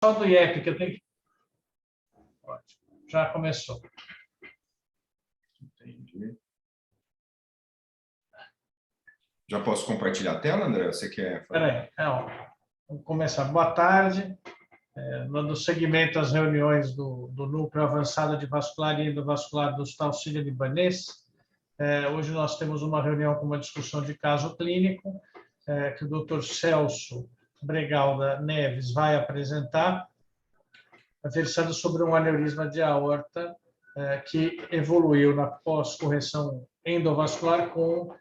Só do IEP, que eu tenho que... Ótimo. Já começou. Entendi. Já posso compartilhar a tela, André? Você quer fazer? Espera aí. Vamos começar. Boa tarde. No segmento das reuniões do Núcleo Avançado de Vascularia e Endovascular do Hospital Sírio-Libanês. Hoje nós temos uma reunião com uma discussão de caso clínico, que o Dr. Celso Bregalda Neves vai apresentar, versando sobre um aneurisma de aorta que evoluiu na pós-correção endovascular com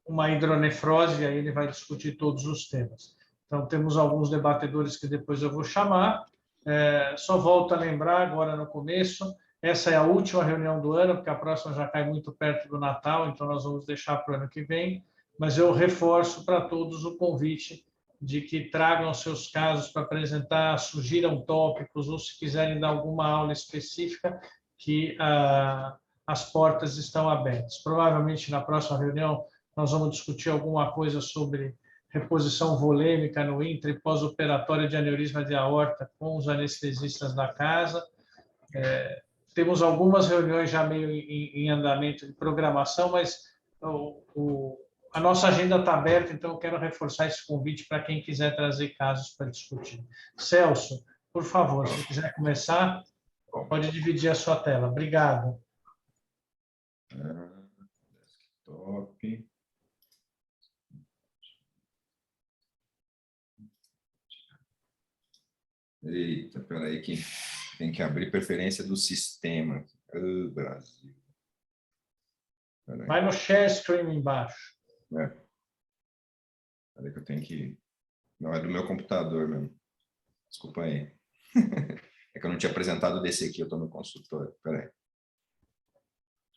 uma hidronefrose, e aí ele vai discutir todos os temas. Então, temos alguns debatedores que depois eu vou chamar. Só volto a lembrar agora no começo, essa é a última reunião do ano, porque a próxima já cai muito perto do Natal, então nós vamos deixar para o ano que vem, mas eu reforço para todos o convite de que tragam seus casos para apresentar, sugiram tópicos, ou se quiserem dar alguma aula específica, que as portas estão abertas. Provavelmente, na próxima reunião, nós vamos discutir alguma coisa sobre reposição volêmica no intra e pós-operatório de aneurisma de aorta com os anestesistas da casa. Temos algumas reuniões já meio em andamento de programação, mas a nossa agenda está aberta, então eu quero reforçar esse convite para quem quiser trazer casos para discutir. Celso, por favor, se quiser começar, pode dividir a sua tela. Obrigado. Desktop. Eita, peraí que tem que abrir preferência do sistema. Brasil. Vai no share screen embaixo. Peraí que eu tenho que... Não, é do meu computador mesmo. Desculpa aí. É que eu não tinha apresentado desse aqui, eu estou no consultório. Peraí.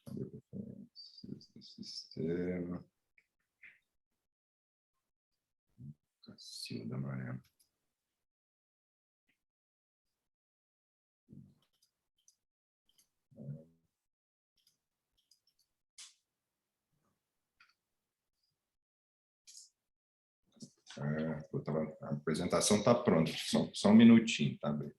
Abrir preferências do sistema. Cacilda Maria. A apresentação está pronta, só um minutinho, tá bem?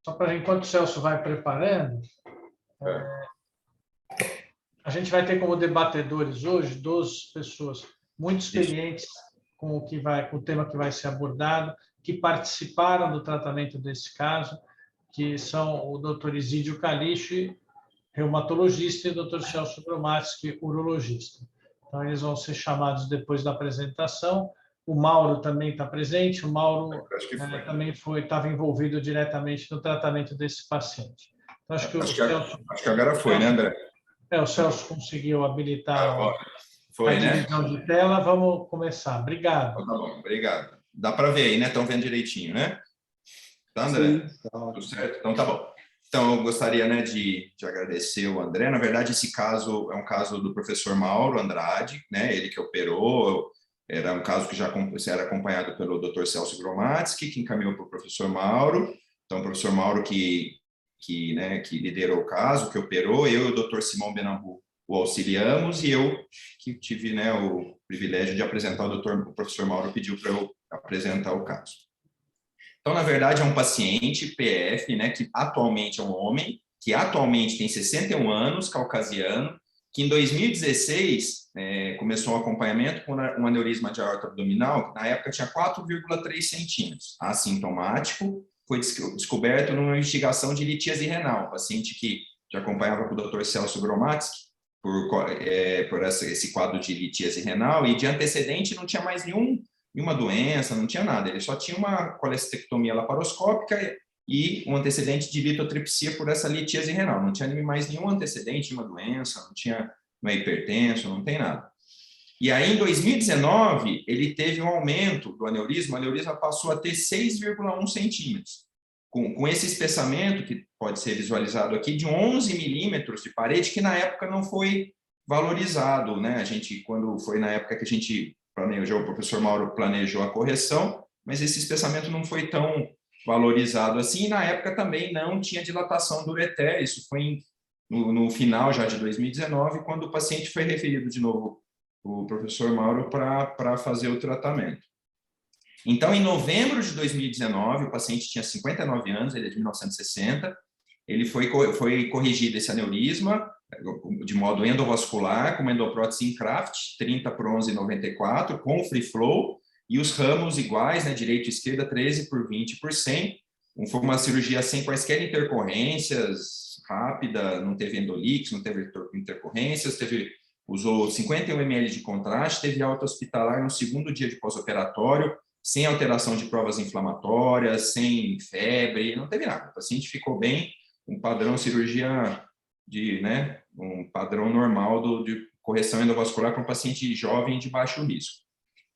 Só para enquanto o Celso vai preparando, a gente vai ter como debatedores hoje 2 pessoas muito experientes com o tema que vai ser abordado, que participaram do tratamento desse caso, que são o Dr. Isídio Caliche, reumatologista, e o Dr. Celso Gromatsky, urologista. Então, eles vão ser chamados depois da apresentação. O Mauro também está presente. O Mauro também estava envolvido diretamente no tratamento desse paciente. Então, acho que agora foi, né, André? O Celso conseguiu habilitar foi, a divisão de tela. Vamos começar. Obrigado. Então, tá bom, obrigado. Dá para ver aí, né? Estão vendo direitinho, né? Tá, André? Sim, tá. Tudo certo? Então, tá bom. Então, eu gostaria, né, de agradecer o André. Na verdade, esse caso é um caso do professor Mauro Andrade, né? Ele que operou. Era um caso que já era acompanhado pelo Dr. Celso Gromatsky, que encaminhou para o professor Mauro. Então, o professor Mauro que liderou o caso, que operou, eu e o Dr. Simão Benambu o auxiliamos, e eu que tive, né, o privilégio de apresentar o professor Mauro pediu para eu apresentar o caso. Então, na verdade, é um paciente PF, né, que atualmente é um homem, que atualmente tem 61 anos, caucasiano, que em 2016 começou um acompanhamento com um aneurisma de aorta abdominal, que na época tinha 4,3 centímetros, assintomático, foi descoberto numa investigação de litíase renal, um paciente que já acompanhava com o Dr. Celso Gromatsky por esse quadro de litíase renal, e de antecedente não tinha mais nenhuma doença, não tinha nada, ele só tinha uma colestectomia laparoscópica e um antecedente de litotripsia por essa litíase renal, não tinha mais nenhum antecedente, uma doença, não é hipertenso, não tem nada. E aí, em 2019, ele teve um aumento do aneurisma, o aneurisma passou a ter 6,1 centímetros, com esse espessamento, que pode ser visualizado aqui, de 11 milímetros de parede, que na época não foi valorizado, né? Quando foi na época que a gente planejou, o professor Mauro planejou a correção, mas esse espessamento não foi tão valorizado assim, e na época também não tinha dilatação do ureter, isso foi no final já de 2019, quando o paciente foi referido de novo o professor Mauro para fazer o tratamento. Então, em novembro de 2019, o paciente tinha 59 anos, ele é de 1960, ele foi corrigido esse aneurisma de modo endovascular, com uma endoprótese em Kraft, 30 por 11,94, com free flow, e os ramos iguais, né, direito e esquerda, 13 por 20 por 100. Foi uma cirurgia sem quaisquer intercorrências, rápida, não teve endolix, não teve intercorrências, usou 51 ml de contraste, teve alta hospitalar no segundo dia de pós-operatório, sem alteração de provas inflamatórias, sem febre, não teve nada. O paciente ficou bem, um padrão cirurgia né, um padrão normal de correção endovascular para um paciente jovem de baixo risco.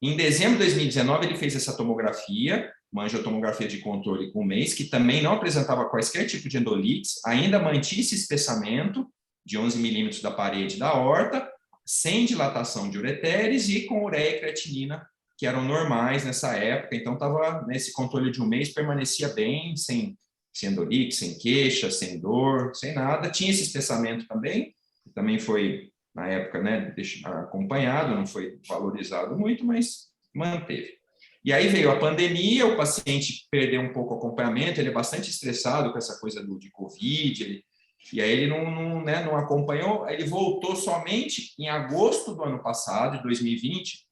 Em dezembro de 2019, ele fez essa tomografia, uma angiotomografia de controle com um mês, que também não apresentava quaisquer tipo de endolites, ainda mantinha esse espessamento de 11 milímetros da parede da aorta, sem dilatação de ureteres e com ureia e creatinina, que eram normais nessa época. Então, estava nesse controle de um mês, permanecia bem, sem endolix, sem queixa, sem dor, sem nada. Tinha esse espessamento também, que também foi, na época, né, acompanhado, não foi valorizado muito, mas manteve. E aí veio a pandemia, o paciente perdeu um pouco o acompanhamento, ele é bastante estressado com essa coisa de Covid, e aí ele não acompanhou, ele voltou somente em agosto do ano passado, de 2020,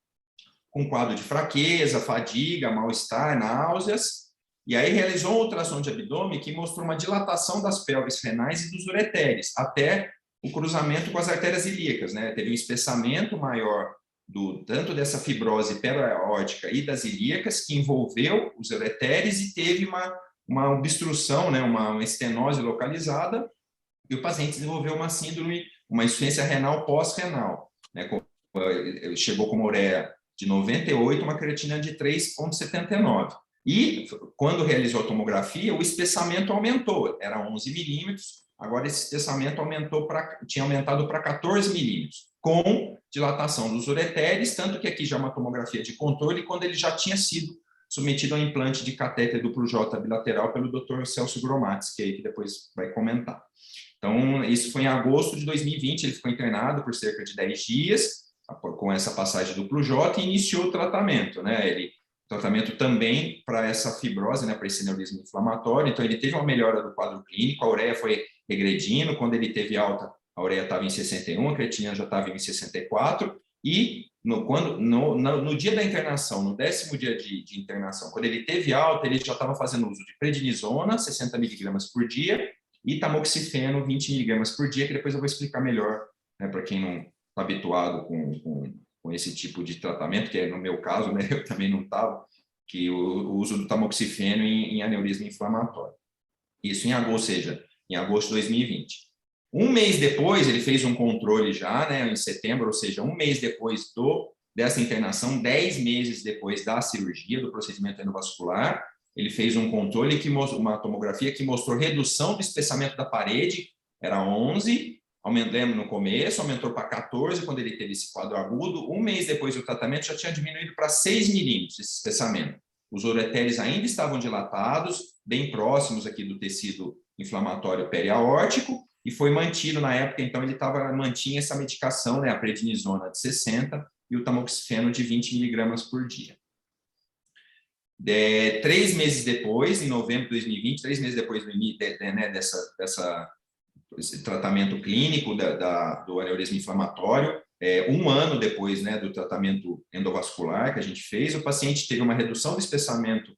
com quadro de fraqueza, fadiga, mal-estar, náuseas, e aí realizou um ultrassom de abdômen que mostrou uma dilatação das pelvis renais e dos ureteres, até o cruzamento com as artérias ilíacas, né? Teve um espessamento maior tanto dessa fibrose periaórtica e das ilíacas, que envolveu os ureteres e teve uma obstrução, né? uma estenose localizada, e o paciente desenvolveu uma síndrome, uma insuficiência renal pós-renal, né? Chegou com uma ureia de 98, uma creatina de 3,79. E, quando realizou a tomografia, o espessamento aumentou, era 11 milímetros, agora esse espessamento tinha aumentado para 14 milímetros, com dilatação dos ureteres, tanto que aqui já é uma tomografia de controle, quando ele já tinha sido submetido a um implante de catéter duplo J bilateral pelo Dr. Celso Gromatz, que depois vai comentar. Então, isso foi em agosto de 2020, ele ficou internado por cerca de 10 dias, com essa passagem duplo J, e iniciou o tratamento, né? Tratamento também para essa fibrose, né, para esse aneurisma inflamatório. Então, ele teve uma melhora do quadro clínico, a ureia foi regredindo, quando ele teve alta, a ureia estava em 61, a creatinina já estava em 64, e no dia da internação, no 10º dia de internação, quando ele teve alta, ele já estava fazendo uso de prednisona, 60 miligramas por dia, e tamoxifeno, 20 miligramas por dia, que depois eu vou explicar melhor, né, para quem não está habituado com esse tipo de tratamento, que é no meu caso, né, eu também não estava, que o uso do tamoxifeno em aneurisma inflamatório. Isso em agosto, ou seja, em agosto de 2020. Um mês depois, ele fez um controle já, né, em setembro, ou seja, um mês depois dessa internação, 10 meses depois da cirurgia, do procedimento endovascular, ele fez um controle, uma tomografia que mostrou redução do espessamento da parede, era 11, aumentamos no começo, aumentou para 14 quando ele teve esse quadro agudo. Um mês depois do tratamento já tinha diminuído para 6 milímetros esse espessamento. Os ureteres ainda estavam dilatados, bem próximos aqui do tecido inflamatório periaórtico, e foi mantido na época, então ele mantinha essa medicação, né, a prednisona de 60 e o tamoxifeno de 20 miligramas por dia. 3 meses depois, em novembro de 2020, 3 meses depois esse tratamento clínico do aneurisma inflamatório, um ano depois, né, do tratamento endovascular que a gente fez, o paciente teve uma redução do espessamento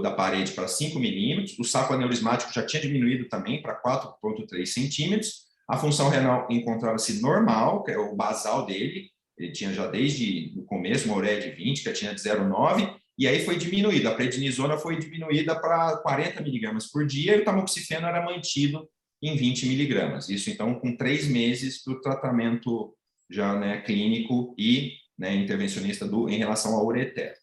da parede para 5 milímetros, o saco aneurismático já tinha diminuído também para 4,3 centímetros, a função renal encontrava-se normal, que é o basal dele, ele tinha já desde o começo uma ureia de 20, que tinha de 0,9, e aí foi diminuído, a prednisona foi diminuída para 40 miligramas por dia, e o tamoxifeno era mantido em 20 miligramas. Isso, então, com 3 meses do tratamento já, né, clínico e, né, intervencionista em relação ao ureter.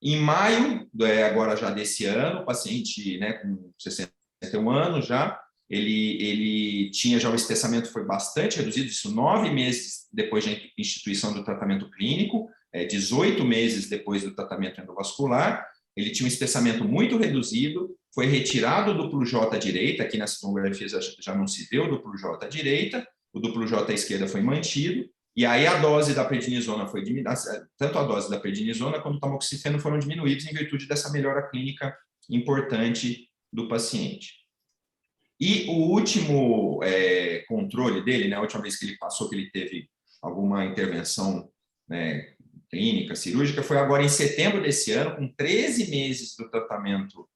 Em maio, agora já desse ano, o paciente, né, com 61 anos já, ele tinha já o espessamento foi bastante reduzido, isso 9 meses depois da instituição do tratamento clínico, 18 meses depois do tratamento endovascular. Ele tinha um espessamento muito reduzido, foi retirado o duplo J à direita, aqui nas tomografias já não se vê o duplo J à direita, o duplo J à esquerda foi mantido, e aí a dose da prednisona foi diminuída, tanto a dose da prednisona quanto o tamoxifeno foram diminuídos em virtude dessa melhora clínica importante do paciente. E o último controle dele, né, a última vez que ele passou, que ele teve alguma intervenção, né, clínica, cirúrgica, foi agora em setembro desse ano, com 13 meses do tratamento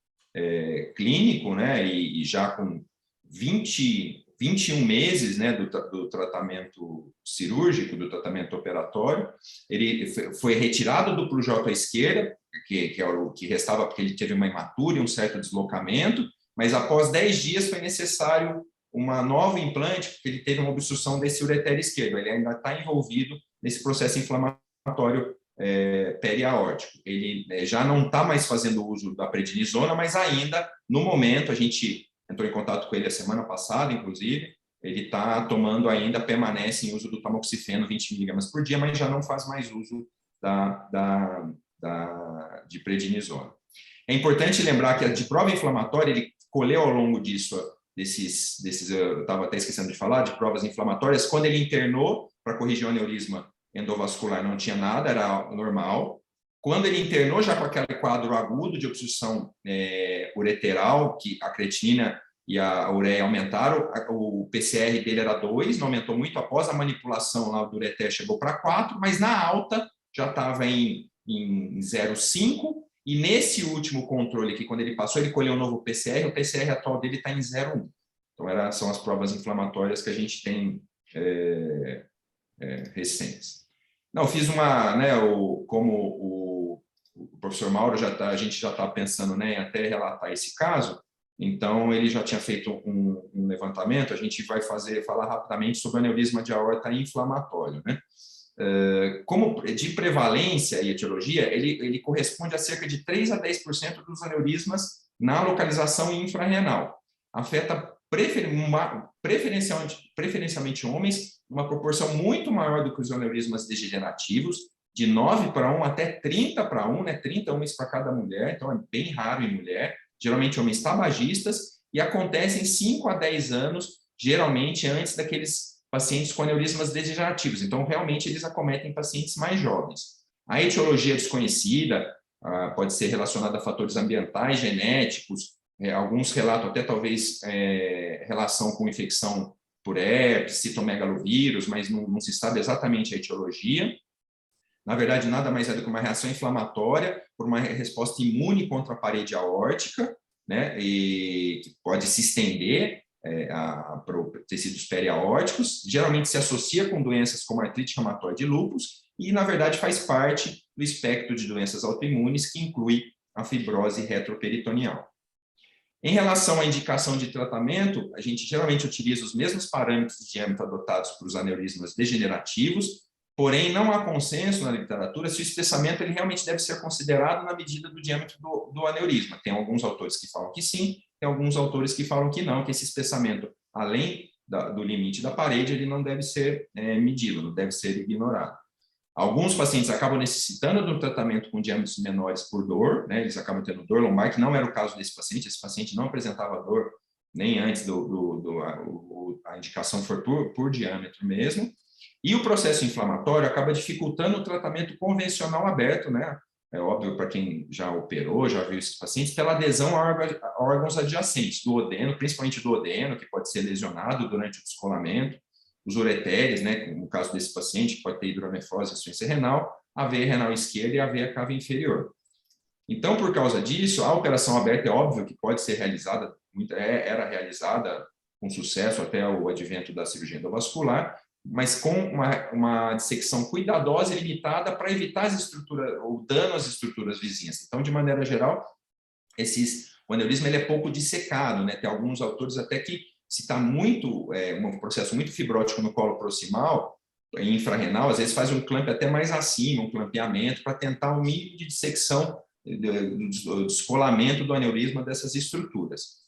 clínico, né, e já com 21 meses, né, do tratamento cirúrgico, do tratamento operatório. Ele foi retirado do duplo J à esquerda, que é o que restava, porque ele teve uma hematura e um certo deslocamento, mas após 10 dias foi necessário uma nova implante, porque ele teve uma obstrução desse ureter esquerdo, ele ainda está envolvido nesse processo inflamatório periaórtico. Ele já não está mais fazendo uso da prednisona, mas ainda, no momento, a gente entrou em contato com ele a semana passada, inclusive, ele está tomando ainda, permanece em uso do tamoxifeno 20 mg por dia, mas já não faz mais uso de prednisona. É importante lembrar que a de prova inflamatória, ele colheu ao longo desses eu estava até esquecendo de falar, de provas inflamatórias, quando ele internou para corrigir o aneurisma endovascular, não tinha nada, era normal. Quando ele internou já com aquele quadro agudo de obstrução ureteral, que a creatinina e a ureia aumentaram, o PCR dele era 2, não aumentou muito, após a manipulação lá do ureter chegou para 4, mas na alta já estava em 0,5, e nesse último controle aqui, quando ele passou, ele colheu um novo PCR, o PCR atual dele está em 0,1. Então, são as provas inflamatórias que a gente tem recentes. Não, fiz uma, né, como o professor Mauro a gente já está pensando, né, em até relatar esse caso, então ele já tinha feito um levantamento, a gente vai falar rapidamente sobre o aneurisma de aorta inflamatório, né? Como de prevalência e etiologia, ele corresponde a cerca de 3 a 10% dos aneurismas na localização infrarrenal. Afeta preferencialmente homens, uma proporção muito maior do que os aneurismas degenerativos, de 9:1 até 30:1, né? 30 homens para cada mulher, então é bem raro em mulher, geralmente homens tabagistas, e acontece em 5 a 10 anos, geralmente antes daqueles pacientes com aneurismas degenerativos. Então, realmente, eles acometem pacientes mais jovens. A etiologia desconhecida pode ser relacionada a fatores ambientais, genéticos, alguns relatam até talvez relação com infecção por herpes, citomegalovírus, mas não se sabe exatamente a etiologia. Na verdade, nada mais é do que uma reação inflamatória por uma resposta imune contra a parede aórtica, né, e que pode se estender para tecidos periaórticos, geralmente se associa com doenças como artrite reumatoide e lúpus, e, na verdade, faz parte do espectro de doenças autoimunes, que inclui a fibrose retroperitoneal. Em relação à indicação de tratamento, a gente geralmente utiliza os mesmos parâmetros de diâmetro adotados para os aneurismas degenerativos, porém não há consenso na literatura se o espessamento ele realmente deve ser considerado na medida do diâmetro do aneurisma. Tem alguns autores que falam que sim, tem alguns autores que falam que não, que esse espessamento, além do limite da parede, ele não deve ser medido, não deve ser ignorado. Alguns pacientes acabam necessitando de um tratamento com diâmetros menores por dor, né? Eles acabam tendo dor lombar, que não era o caso desse paciente. Esse paciente não apresentava dor nem antes a indicação for por diâmetro mesmo. E o processo inflamatório acaba dificultando o tratamento convencional aberto, né? É óbvio para quem já operou, já viu esses pacientes, pela adesão a órgãos adjacentes, do duodeno, principalmente do duodeno, que pode ser lesionado durante o descolamento, os ureteres, né, no caso desse paciente, que pode ter hidronefrose e insuficiência renal, a veia renal esquerda e a veia cava inferior. Então, por causa disso, a operação aberta é óbvio que pode ser realizada, era realizada com sucesso até o advento da cirurgia endovascular, mas com uma dissecção cuidadosa e limitada para evitar o dano às estruturas vizinhas. Então, de maneira geral, o aneurisma ele é pouco dissecado, né? Tem alguns autores até que se está um processo muito fibrótico no colo proximal, infrarrenal, às vezes faz um clamp até mais acima, um clampeamento, para tentar um mínimo de dissecção, do descolamento do aneurisma dessas estruturas.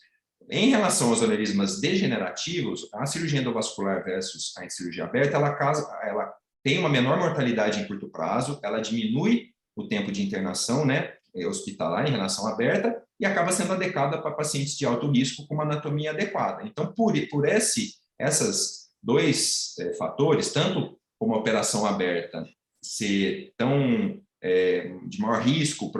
Em relação aos aneurismas degenerativos, a cirurgia endovascular versus a cirurgia aberta, ela tem uma menor mortalidade em curto prazo, ela diminui o tempo de internação, né, hospitalar em relação à aberta e acaba sendo adequada para pacientes de alto risco com uma anatomia adequada. Então, por essas dois fatores, tanto como a operação aberta ser tão de maior risco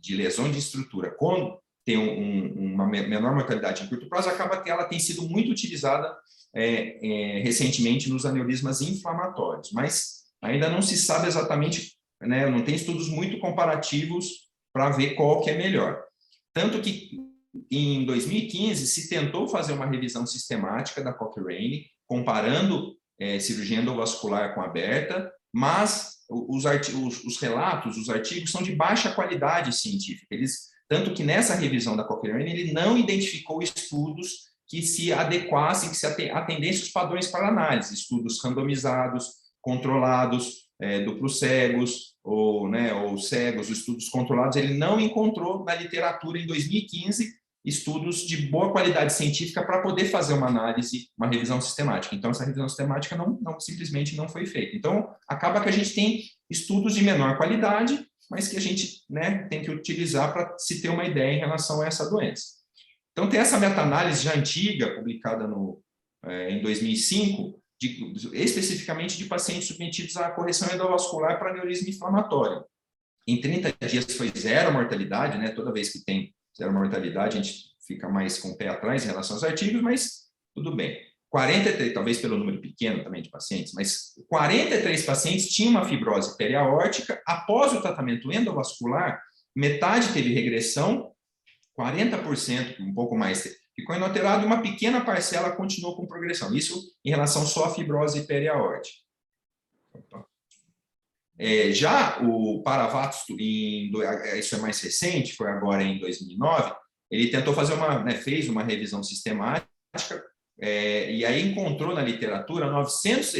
de lesão de estrutura, quando tem uma menor mortalidade em curto prazo, acaba que ela tem sido muito utilizada recentemente nos aneurismas inflamatórios, mas ainda não se sabe exatamente, né, não tem estudos muito comparativos para ver qual que é melhor. Tanto que em 2015 se tentou fazer uma revisão sistemática da Cochrane, comparando cirurgia endovascular com aberta, mas os relatos, os artigos são de baixa qualidade científica. Tanto que nessa revisão da Cochrane ele não identificou estudos que se adequassem, que se atendessem os padrões para análise, estudos randomizados, controlados, duplos cegos, ou cegos, estudos controlados. Ele não encontrou na literatura em 2015 estudos de boa qualidade científica para poder fazer uma análise, uma revisão sistemática. Então, essa revisão sistemática simplesmente não foi feita. Então, acaba que a gente tem estudos de menor qualidade, mas que a gente, né, tem que utilizar para se ter uma ideia em relação a essa doença. Então, tem essa meta-análise já antiga, publicada em 2005, especificamente de pacientes submetidos à correção endovascular para aneurisma inflamatório. Em 30 dias foi zero mortalidade, né? Toda vez que tem zero mortalidade, a gente fica mais com o pé atrás em relação aos artigos, mas tudo bem. 43, talvez pelo número pequeno também de pacientes, mas 43 pacientes tinham uma fibrose periaórtica. Após o tratamento endovascular, metade teve regressão, 40%, um pouco mais, ficou inalterado, e uma pequena parcela continuou com progressão. Isso em relação só à fibrose periaórtica. Já o Paravatos, isso é mais recente, foi agora em 2009, ele tentou fazer fez uma revisão sistemática, e aí encontrou na literatura 900,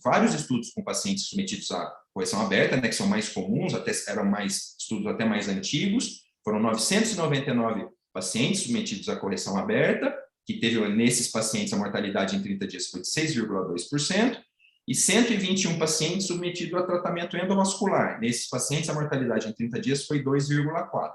vários estudos com pacientes submetidos à correção aberta, né, que são mais comuns, eram estudos até mais antigos, foram 999 pacientes submetidos à correção aberta, que teve nesses pacientes a mortalidade em 30 dias foi de 6,2%, e 121 pacientes submetidos a tratamento endovascular. Nesses pacientes, a mortalidade em 30 dias foi 2,4%.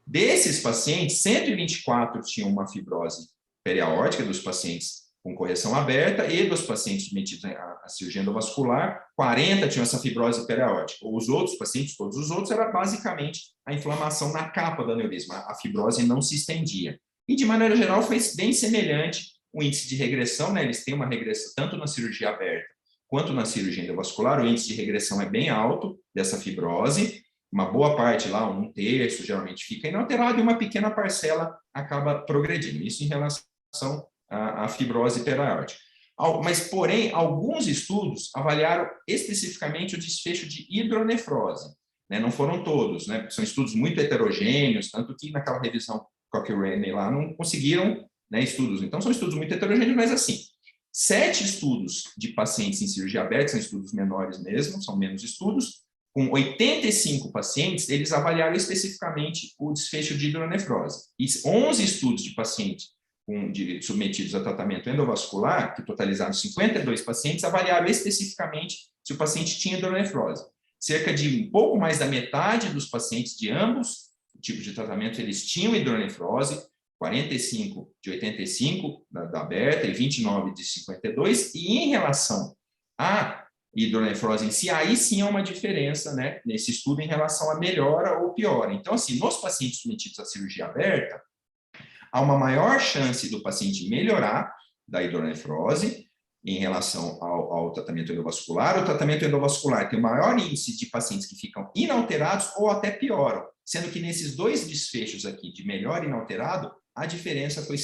Desses pacientes, 124 tinham uma fibrose periaórtica, dos pacientes com correção aberta, e dos pacientes submetidos à cirurgia endovascular, 40 tinham essa fibrose periaórtica. Os outros pacientes, todos os outros, era basicamente a inflamação na capa do aneurisma. A fibrose não se estendia. E, de maneira geral, foi bem semelhante o índice de regressão, né? Eles têm uma regressão tanto na cirurgia aberta quanto na cirurgia endovascular. O índice de regressão é bem alto dessa fibrose. Uma boa parte lá, um terço, geralmente fica inalterado, e uma pequena parcela acaba progredindo. Isso em relação à fibrose periaórtica. Mas, porém, alguns estudos avaliaram especificamente o desfecho de hidronefrose, né? Não foram todos, né? São estudos muito heterogêneos, tanto que naquela revisão Cochrane lá não conseguiram, né, estudos. Então, são estudos muito heterogêneos, mas assim, 7 estudos de pacientes em cirurgia aberta, são estudos menores mesmo, são menos estudos, com 85 pacientes, eles avaliaram especificamente o desfecho de hidronefrose. E 11 estudos de pacientes submetidos a tratamento endovascular, que totalizaram 52 pacientes, avaliaram especificamente se o paciente tinha hidronefrose. Cerca de um pouco mais da metade dos pacientes de ambos tipos de tratamento, eles tinham hidronefrose, 45 de 85 da aberta e 29 de 52, e em relação à hidronefrose em si, aí sim há uma diferença, né, nesse estudo em relação a melhora ou piora. Então, assim, nos pacientes submetidos à cirurgia aberta, há uma maior chance do paciente melhorar da hidronefrose em relação ao tratamento endovascular. O tratamento endovascular tem o maior índice de pacientes que ficam inalterados ou até pioram, sendo que nesses dois desfechos aqui, de melhor e inalterado, a diferença foi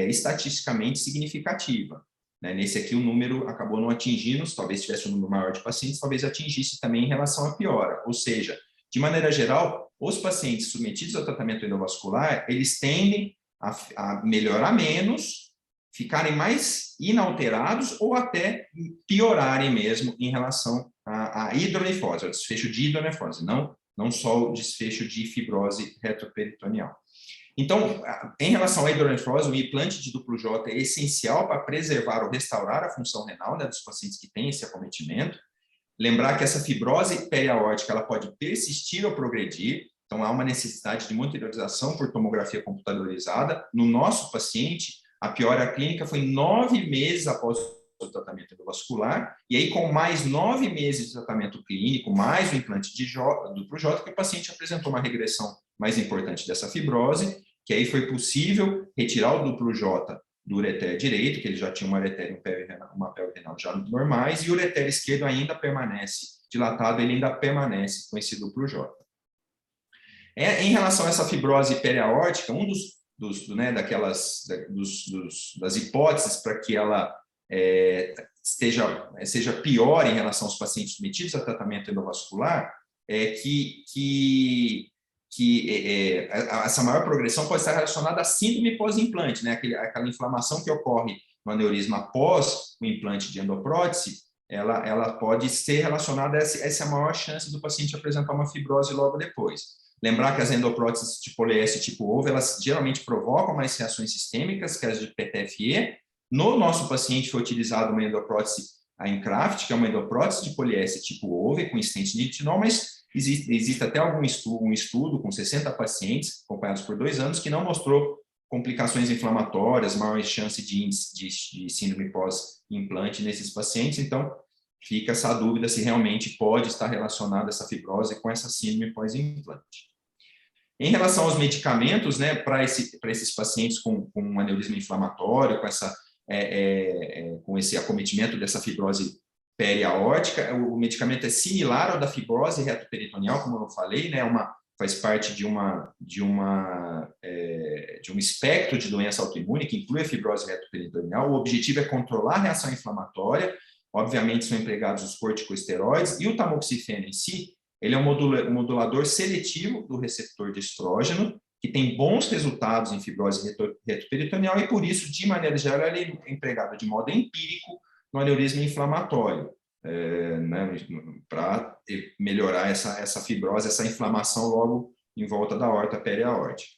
estatisticamente significativa. Né? Nesse aqui o número acabou não atingindo, talvez tivesse um número maior de pacientes, talvez atingisse também em relação à piora. Ou seja, de maneira geral, os pacientes submetidos ao tratamento endovascular, eles tendem a melhorar menos, ficarem mais inalterados ou até piorarem mesmo em relação à hidronefrose, ao desfecho de hidronefrose, não só o desfecho de fibrose retroperitoneal. Então, em relação à hidronefrose, o implante de duplo J é essencial para preservar ou restaurar a função renal, né, dos pacientes que têm esse acometimento. Lembrar que essa fibrose periaórtica ela pode persistir ou progredir, então há uma necessidade de monitorização por tomografia computadorizada. No nosso paciente, a piora clínica foi 9 meses após o tratamento endovascular, e aí com mais 9 meses de tratamento clínico, mais o implante de duplo J, que o paciente apresentou uma regressão mais importante dessa fibrose, que aí foi possível retirar o duplo J do ureter direito, que ele já tinha uma ureter e uma pelve renal já normais, e o ureter esquerdo ainda permanece dilatado, ele ainda permanece com esse duplo J. Em relação a essa fibrose periaórtica, um das hipóteses para que ela seja pior em relação aos pacientes submetidos a tratamento endovascular é que essa maior progressão pode estar relacionada à síndrome pós-implante, né? Aquela inflamação que ocorre no aneurisma após o implante de endoprótese, ela pode ser relacionada a essa maior chance do paciente apresentar uma fibrose logo depois. Lembrar que as endopróteses de poliéster tipo ovo, elas geralmente provocam mais reações sistêmicas que as de PTFE. No nosso paciente foi utilizada uma endoprótese, a Encraft, que é uma endoprótese de poliéster tipo ovo, com stent de nitinol, mas existe até um estudo com 60 pacientes, acompanhados por 2 anos, que não mostrou complicações inflamatórias, maior chance de síndrome pós-implante nesses pacientes. Então, fica essa dúvida se realmente pode estar relacionada essa fibrose com essa síndrome pós-implante. Em relação aos medicamentos, né, para esses pacientes com um aneurisma inflamatório, com esse acometimento dessa fibrose periaórtica, o medicamento é similar ao da fibrose retroperitoneal, como eu falei, né, faz parte de um espectro de doença autoimune que inclui a fibrose retroperitoneal. O objetivo é controlar a reação inflamatória. Obviamente são empregados os corticosteroides, e o tamoxifeno em si, ele é um modulador seletivo do receptor de estrógeno, que tem bons resultados em fibrose retroperitoneal, e por isso, de maneira geral, ele é empregado de modo empírico no aneurisma inflamatório, né, para melhorar essa fibrose, essa inflamação logo em volta da aorta periaórtica.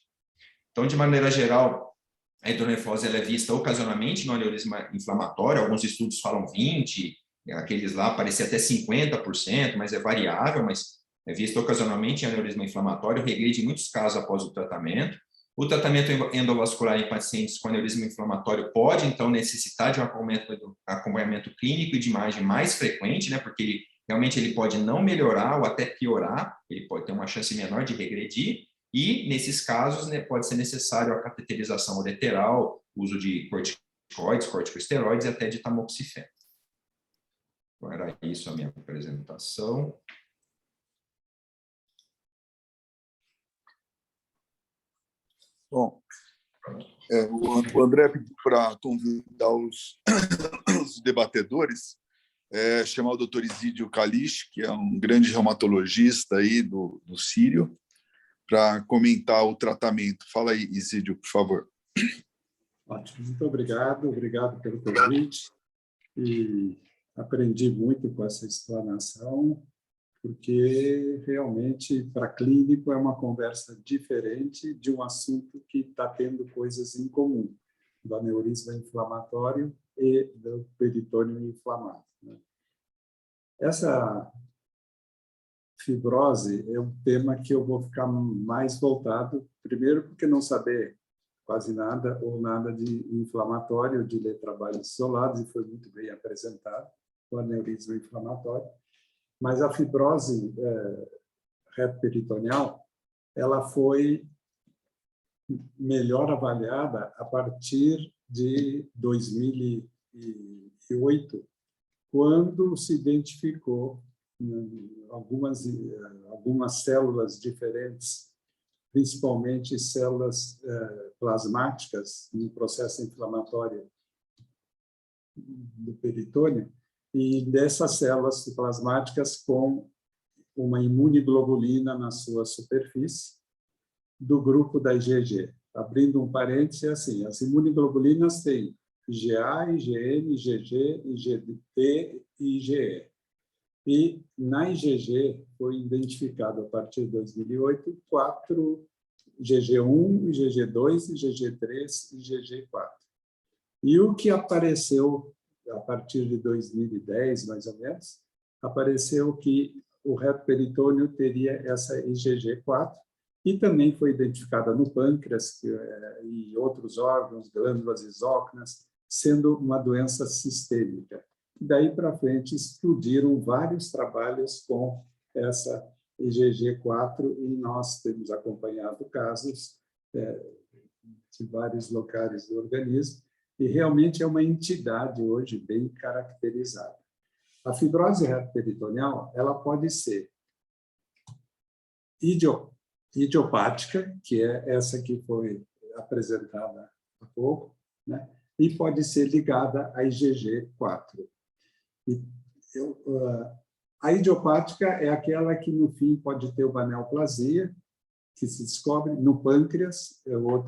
Então, de maneira geral, a hidronefrose ela é vista ocasionalmente no aneurisma inflamatório, alguns estudos falam 20%, aqueles lá parecia até 50%, mas é variável, mas é vista ocasionalmente em aneurisma inflamatório, regride em muitos casos após o tratamento. O tratamento endovascular em pacientes com aneurisma inflamatório pode, então, necessitar de um acompanhamento clínico e de imagem mais frequente, né, porque realmente ele pode não melhorar ou até piorar, ele pode ter uma chance menor de regredir, e, nesses casos, né, pode ser necessário a cateterização ureteral, uso de corticoides, corticosteroides e até de tamoxifeno. Então, era isso a minha apresentação. Bom, o André pediu para convidar os debatedores, chamar o Dr. Isídio Kalish, que é um grande reumatologista aí do Sírio, para comentar o tratamento. Fala aí, Isídio, por favor. Ótimo, muito obrigado pelo convite, e aprendi muito com essa explanação, porque realmente, para clínico, é uma conversa diferente de um assunto que está tendo coisas em comum, do aneurisma inflamatório e do peritônio inflamado, né? Essa fibrose é um tema que eu vou ficar mais voltado, primeiro porque não saber quase nada ou nada de inflamatório, de ler trabalhos isolados, e foi muito bem apresentado, o aneurisma inflamatório. Mas a fibrose retroperitoneal, ela foi melhor avaliada a partir de 2008, quando se identificou algumas células diferentes, principalmente células plasmáticas no processo inflamatório do peritônio, e dessas células plasmáticas com uma imunoglobulina na sua superfície, do grupo da IgG. Abrindo um parêntese, assim, as imunoglobulinas têm IgA, IgM, IgG, IgT e IgE. E na IgG foi identificado, a partir de 2008, 4 IgG1, IgG2, IgG3 e IgG4. E o que apareceu a partir de 2010, mais ou menos, apareceu que o reto peritônio teria essa IgG4 e também foi identificada no pâncreas e outros órgãos, glândulas exócrinas, sendo uma doença sistêmica. Daí para frente explodiram vários trabalhos com essa IgG4 e nós temos acompanhado casos de vários locais do organismo e realmente é uma entidade hoje bem caracterizada. A fibrose retroperitoneal, ela pode ser idiopática, que é essa que foi apresentada há pouco, né? E pode ser ligada à IgG4. A idiopática é aquela que, no fim, pode ter uma neoplasia, que se descobre no pâncreas, é o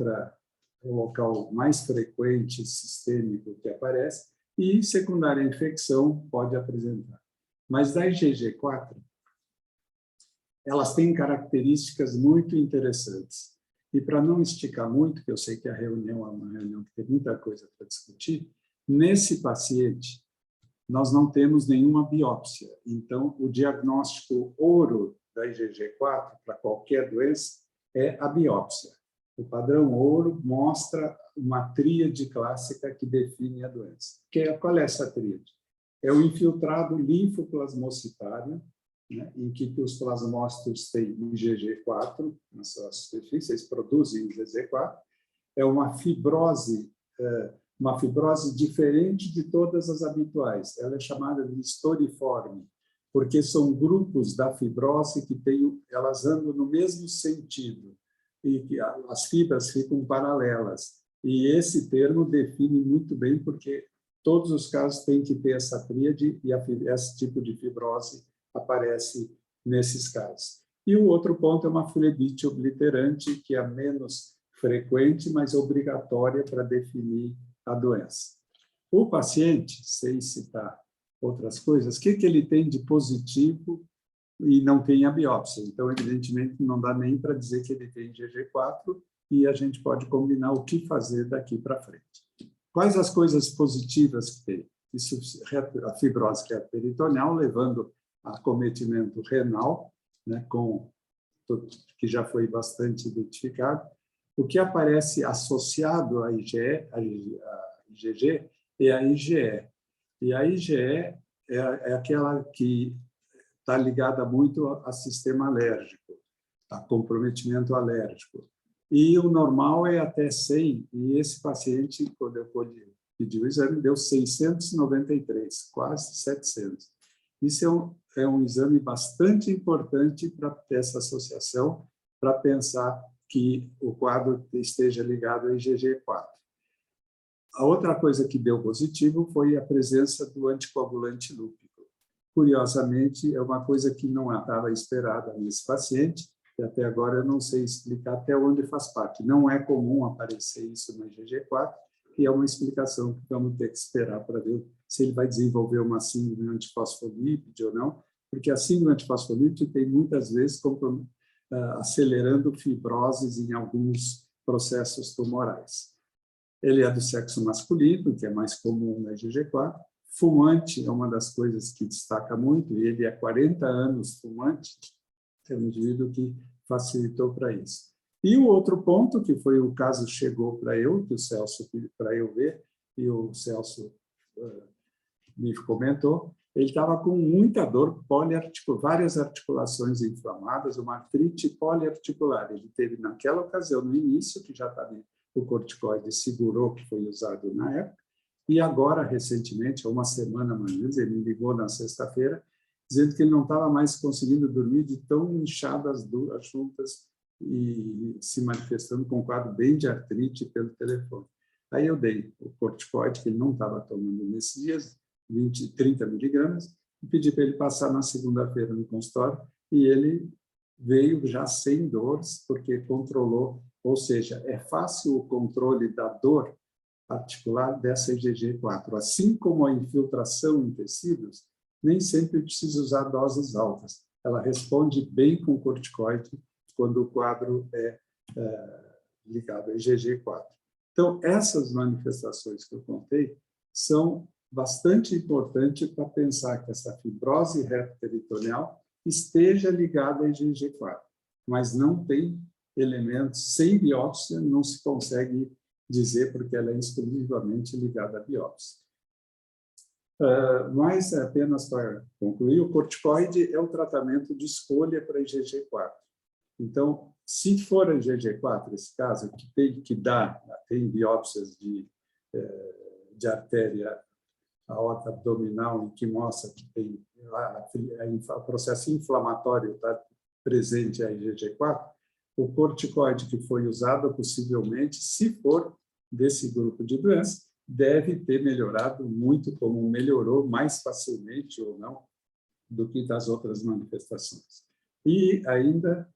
local mais frequente sistêmico que aparece, e secundária à infecção pode apresentar. Mas da IgG4, elas têm características muito interessantes. E para não esticar muito, que eu sei que a reunião é uma reunião que tem muita coisa para discutir, nesse paciente, nós não temos nenhuma biópsia. Então, o diagnóstico ouro da IgG4 para qualquer doença é a biópsia. O padrão ouro mostra uma tríade clássica que define a doença. Qual é essa tríade? É o infiltrado linfoplasmocitário, né, em que os plasmócitos têm IgG4 nas suas superfícies, eles produzem IgG4. É uma fibrose diferente de todas as habituais. Ela é chamada de historiforme, porque são grupos da fibrose que elas andam no mesmo sentido e que as fibras ficam paralelas. E esse termo define muito bem, porque todos os casos têm que ter essa tríade e esse tipo de fibrose aparece nesses casos. E o outro ponto é uma flebite obliterante, que é menos frequente, mas obrigatória para definir a doença. O paciente, sem citar outras coisas, o que ele tem de positivo e não tem a biópsia? Então, evidentemente, não dá nem para dizer que ele tem IgG4 e a gente pode combinar o que fazer daqui para frente. Quais as coisas positivas que tem? Isso, a fibrose retroperitoneal, levando a acometimento renal, né, que já foi bastante identificado. O que aparece associado à IgG é a IgE. E a IgE é aquela que está ligada muito a sistema alérgico, a comprometimento alérgico. E o normal é até 100, e esse paciente, quando eu pedi o exame, deu 693, quase 700. Isso é um exame bastante importante para ter essa associação, para pensar que o quadro esteja ligado a IgG4. A outra coisa que deu positivo foi a presença do anticoagulante lúpico. Curiosamente, é uma coisa que não estava esperada nesse paciente, e até agora eu não sei explicar até onde faz parte. Não é comum aparecer isso na IgG4, e é uma explicação que vamos ter que esperar para ver se ele vai desenvolver uma síndrome antifosfolípide ou não, porque a síndrome antifosfolípide tem muitas vezes acelerando fibroses em alguns processos tumorais. Ele é do sexo masculino, que é mais comum na IgG4. Fumante é uma das coisas que destaca muito, e ele é 40 anos fumante, é um indivíduo que facilitou para isso. E o outro ponto, que foi o caso chegou para eu, que o Celso para eu ver, e o Celso me comentou, ele estava com muita dor poliarticular, várias articulações inflamadas, uma artrite poliarticular. Ele teve naquela ocasião, no início, que já estava o corticoide segurou, que foi usado na época, e agora, recentemente, há uma semana mais ou menos, ele me ligou na sexta-feira, dizendo que ele não estava mais conseguindo dormir de tão inchadas as duas juntas e se manifestando com um quadro bem de artrite pelo telefone. Aí eu dei o corticoide, que ele não estava tomando nesses dias, 30 miligramas, e pedi para ele passar na segunda-feira no consultório, e ele veio já sem dores, porque controlou, ou seja, é fácil o controle da dor articular dessa IgG4. Assim como a infiltração em tecidos, nem sempre precisa usar doses altas. Ela responde bem com corticoide quando o quadro é ligado a IgG4. Então, essas manifestações que eu contei são bastante importantes para pensar que essa fibrose retroperitoneal esteja ligada a IgG4, mas não tem elementos, sem biópsia não se consegue dizer porque ela é exclusivamente ligada à biópsia. Mas, apenas para concluir, o corticoide é o tratamento de escolha para IgG4. Então, se for a IgG4, esse caso, que tem biópsias de artéria aorta abdominal, que mostra que tem o processo inflamatório está presente a IgG4, o corticoide que foi usado, possivelmente, se for desse grupo de doença, deve ter melhorado muito, como melhorou mais facilmente ou não, do que das outras manifestações. E ainda,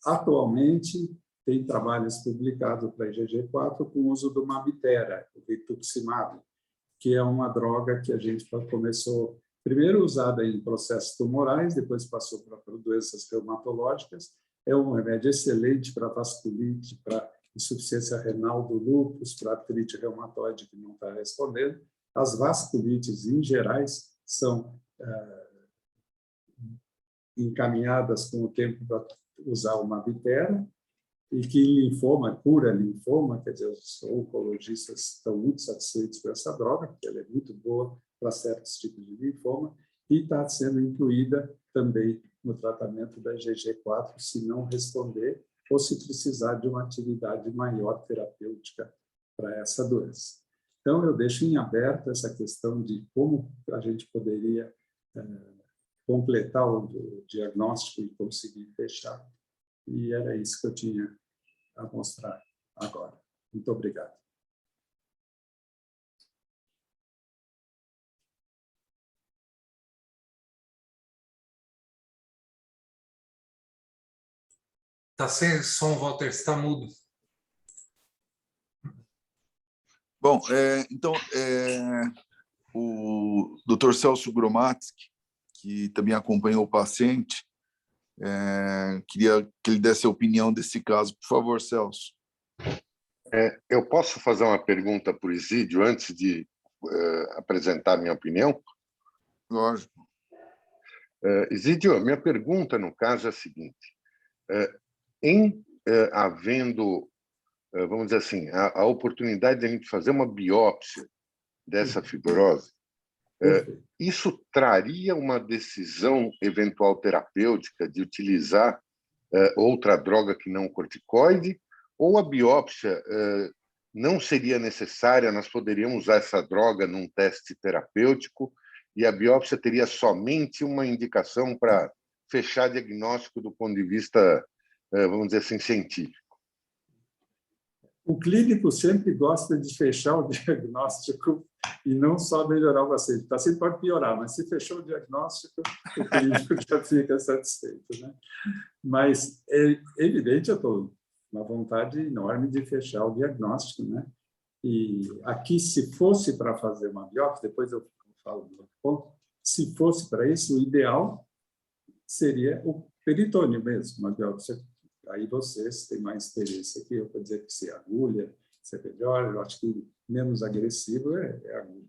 atualmente, tem trabalhos publicados para IgG4 com o uso do Mabitera, o rituximab, que é uma droga que a gente começou, primeiro usada em processos tumorais, depois passou para doenças reumatológicas. É um remédio excelente para vasculite, para insuficiência renal do lúpus, para artrite reumatoide que não está respondendo. As vasculites, em gerais, são encaminhadas com o tempo para usar o Mabitera, e que linfoma, cura linfoma, quer dizer, os oncologistas estão muito satisfeitos com essa droga, porque ela é muito boa para certos tipos de linfoma, e está sendo incluída também no tratamento da IgG4, se não responder, ou se precisar de uma atividade maior terapêutica para essa doença. Então, eu deixo em aberto essa questão de como a gente poderia completar o diagnóstico e conseguir fechar. E era isso que eu tinha a mostrar agora. Muito obrigado. Está sem som, Walter, está mudo. Bom, então, o Dr. Celso Gromatzky, que também acompanhou o paciente, queria que ele desse a opinião desse caso. Por favor, Celso. Eu posso fazer uma pergunta para o Isídio antes de apresentar minha opinião? Lógico. Isídio, minha pergunta, no caso, é a seguinte. Havendo, vamos dizer assim, a oportunidade de a gente fazer uma biópsia dessa fibrose, isso traria uma decisão eventual terapêutica de utilizar outra droga que não o corticoide, ou a biópsia não seria necessária, nós poderíamos usar essa droga num teste terapêutico e a biópsia teria somente uma indicação para fechar diagnóstico do ponto de vista, vamos dizer assim, científico? O clínico sempre gosta de fechar o diagnóstico e não só melhorar o paciente. O paciente pode piorar, mas se fechou o diagnóstico, o clínico já fica satisfeito, né? Mas é evidente, eu estou uma vontade enorme de fechar o diagnóstico, né? E aqui, se fosse para fazer uma biópsia, depois eu falo do outro ponto, se fosse para isso, o ideal seria o peritônio mesmo, uma biópsia. Aí vocês têm mais experiência que eu para dizer que se é agulha, se é melhor, eu acho que menos agressivo é agulha.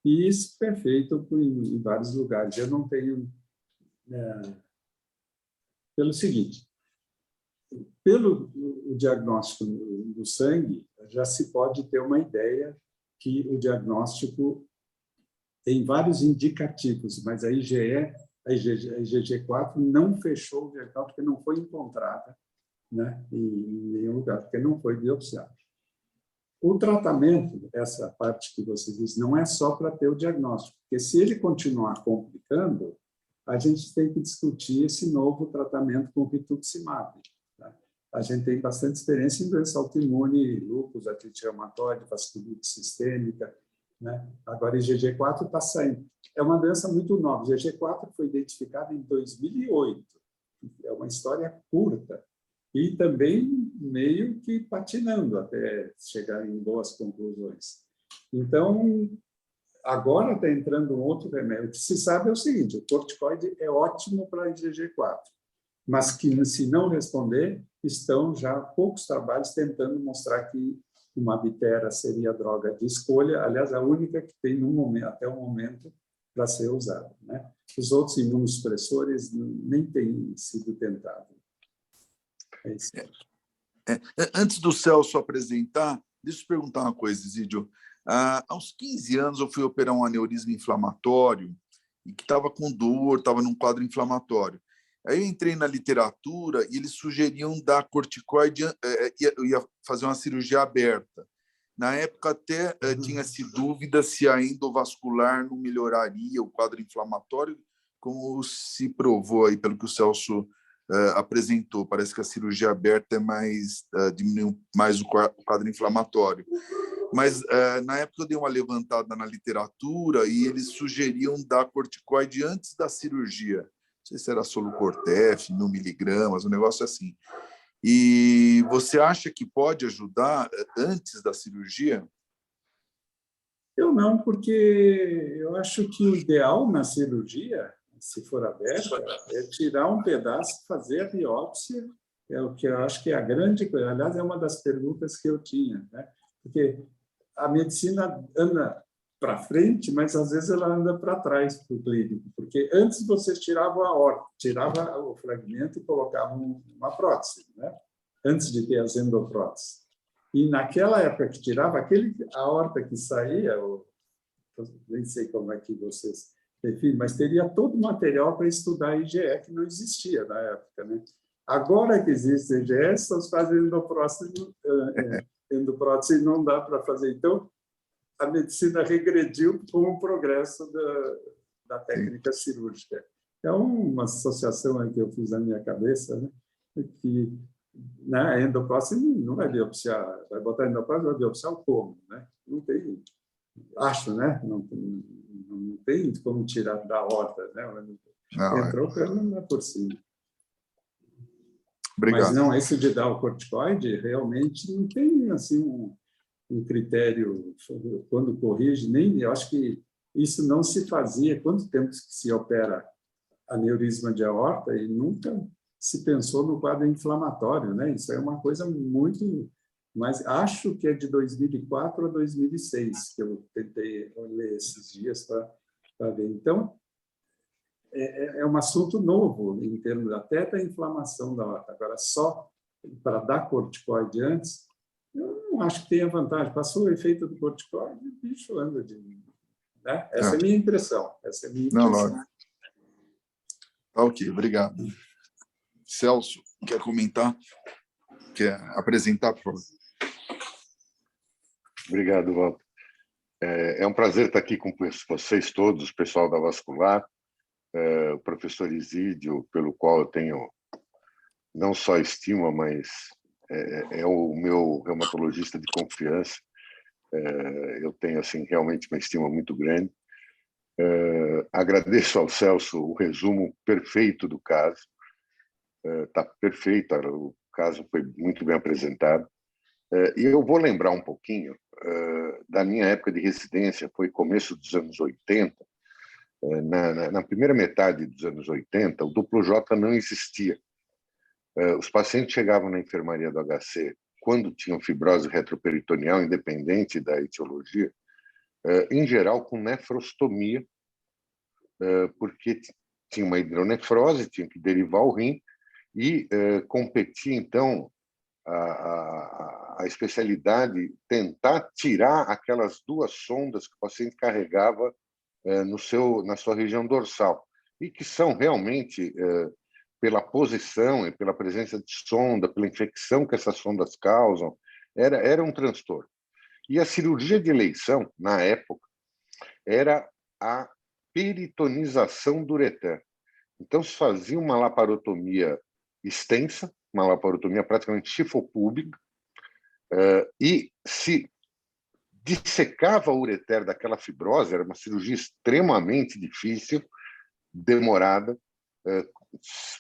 E isso é feito em vários lugares. Eu não tenho... pelo seguinte, pelo o diagnóstico do sangue, já se pode ter uma ideia que o diagnóstico tem vários indicativos, mas a IgG4 não fechou o diagnóstico porque não foi encontrada, né, em nenhum lugar, porque não foi biopsiado. O tratamento, essa parte que você diz, não é só para ter o diagnóstico, porque se ele continuar complicando, a gente tem que discutir esse novo tratamento com rituximab. Tá? A gente tem bastante experiência em doença autoimune, lúpus, artrite reumatoide, vasculite sistêmica, né? Agora, IgG4 está saindo. É uma doença muito nova. IgG4 foi identificada em 2008. É uma história curta. E também meio que patinando até chegar em boas conclusões. Então, agora está entrando um outro remédio. O que se sabe é o seguinte, o corticoide é ótimo para IgG4. mas que, se não responder, estão já poucos trabalhos tentando mostrar que uma Abitera seria a droga de escolha, aliás, a única que tem no momento, até o momento para ser usada, né? Os outros imunossupressores nem têm sido tentados. É isso. Antes do Celso apresentar, deixa eu te perguntar uma coisa, Zídio. Aos 15 anos, eu fui operar um aneurisma inflamatório e que estava com dor, estava num quadro inflamatório. Aí eu entrei na literatura e eles sugeriam dar corticoide, ia fazer uma cirurgia aberta. Na época até tinha-se dúvida se a endovascular não melhoraria o quadro inflamatório, como se provou aí pelo que o Celso apresentou. Parece que a cirurgia aberta diminui mais o quadro inflamatório. Mas, na época, eu dei uma levantada na literatura e eles sugeriam dar corticoide antes da cirurgia. Não sei se era Solucortef, 1.000 miligramas, um negócio assim. E você acha que pode ajudar antes da cirurgia? Eu não, porque eu acho que o ideal na cirurgia, se for aberta, é tirar um pedaço, fazer a biópsia, é o que eu acho que é a grande coisa. Aliás, é uma das perguntas que eu tinha, né? Porque a medicina anda para frente, mas às vezes ela anda para trás para o clínico, porque antes você tirava a aorta, tirava o fragmento e colocava uma prótese, né? Antes de ter as endopróteses. E naquela época que tirava a aorta que saía, eu nem sei como é que vocês definem, mas teria todo o material para estudar a IgE, que não existia na época, né? Agora que existe a IgE, estão fazendo endoprótese e não dá para fazer. Então, a medicina regrediu com o progresso da técnica cirúrgica. É uma associação aí que eu fiz na minha cabeça, né? Que a endoprótese não vai biopsiar, vai botar endoprótese, vai biopsiar o cômodo, né? Não tem, acho, né? Não tem como tirar da horta, né? Entrou o cano por cima. Obrigado. Mas não, esse de dar o corticoide realmente não tem assim um critério quando corrige, nem eu acho que isso não se fazia. Quanto tempo que se opera aneurisma de aorta e nunca se pensou no quadro inflamatório, né? Isso é uma coisa muito... Mas acho que é de 2004 a 2006 que eu tentei ler esses dias para ver. Então, é um assunto novo em termos até da inflamação da aorta. Agora, só para dar corticoide antes, eu não acho que tenha vantagem. Passou o efeito do corticoide, o bicho anda de... Né? Essa é a minha impressão. Essa é a minha impressão. Não, lógico. Tá, ok, obrigado. Celso, quer comentar? Quer apresentar, por favor? Obrigado, Walter. É um prazer estar aqui com vocês todos, o pessoal da Vascular, o professor Isídio, pelo qual eu tenho não só estima, mas é o meu reumatologista de confiança. Eu tenho assim realmente uma estima muito grande. Agradeço ao Celso o resumo perfeito do caso. Está perfeito, o caso foi muito bem apresentado. E eu vou lembrar um pouquinho da minha época de residência, foi começo dos anos 80. Na primeira metade dos anos 80, o duplo J não existia. Os pacientes chegavam na enfermaria do HC quando tinham fibrose retroperitoneal, independente da etiologia, em geral com nefrostomia, porque tinha uma hidronefrose, tinha que derivar o rim, e competia, então, a especialidade tentar tirar aquelas duas sondas que o paciente carregava na sua região dorsal, e que são realmente, pela posição e pela presença de sonda, pela infecção que essas sondas causam, era um transtorno. E a cirurgia de eleição, na época, era a peritonização do ureter. Então, se fazia uma laparotomia extensa, uma laparotomia praticamente chifopúbica, e se dissecava o ureter daquela fibrose. Era uma cirurgia extremamente difícil, demorada,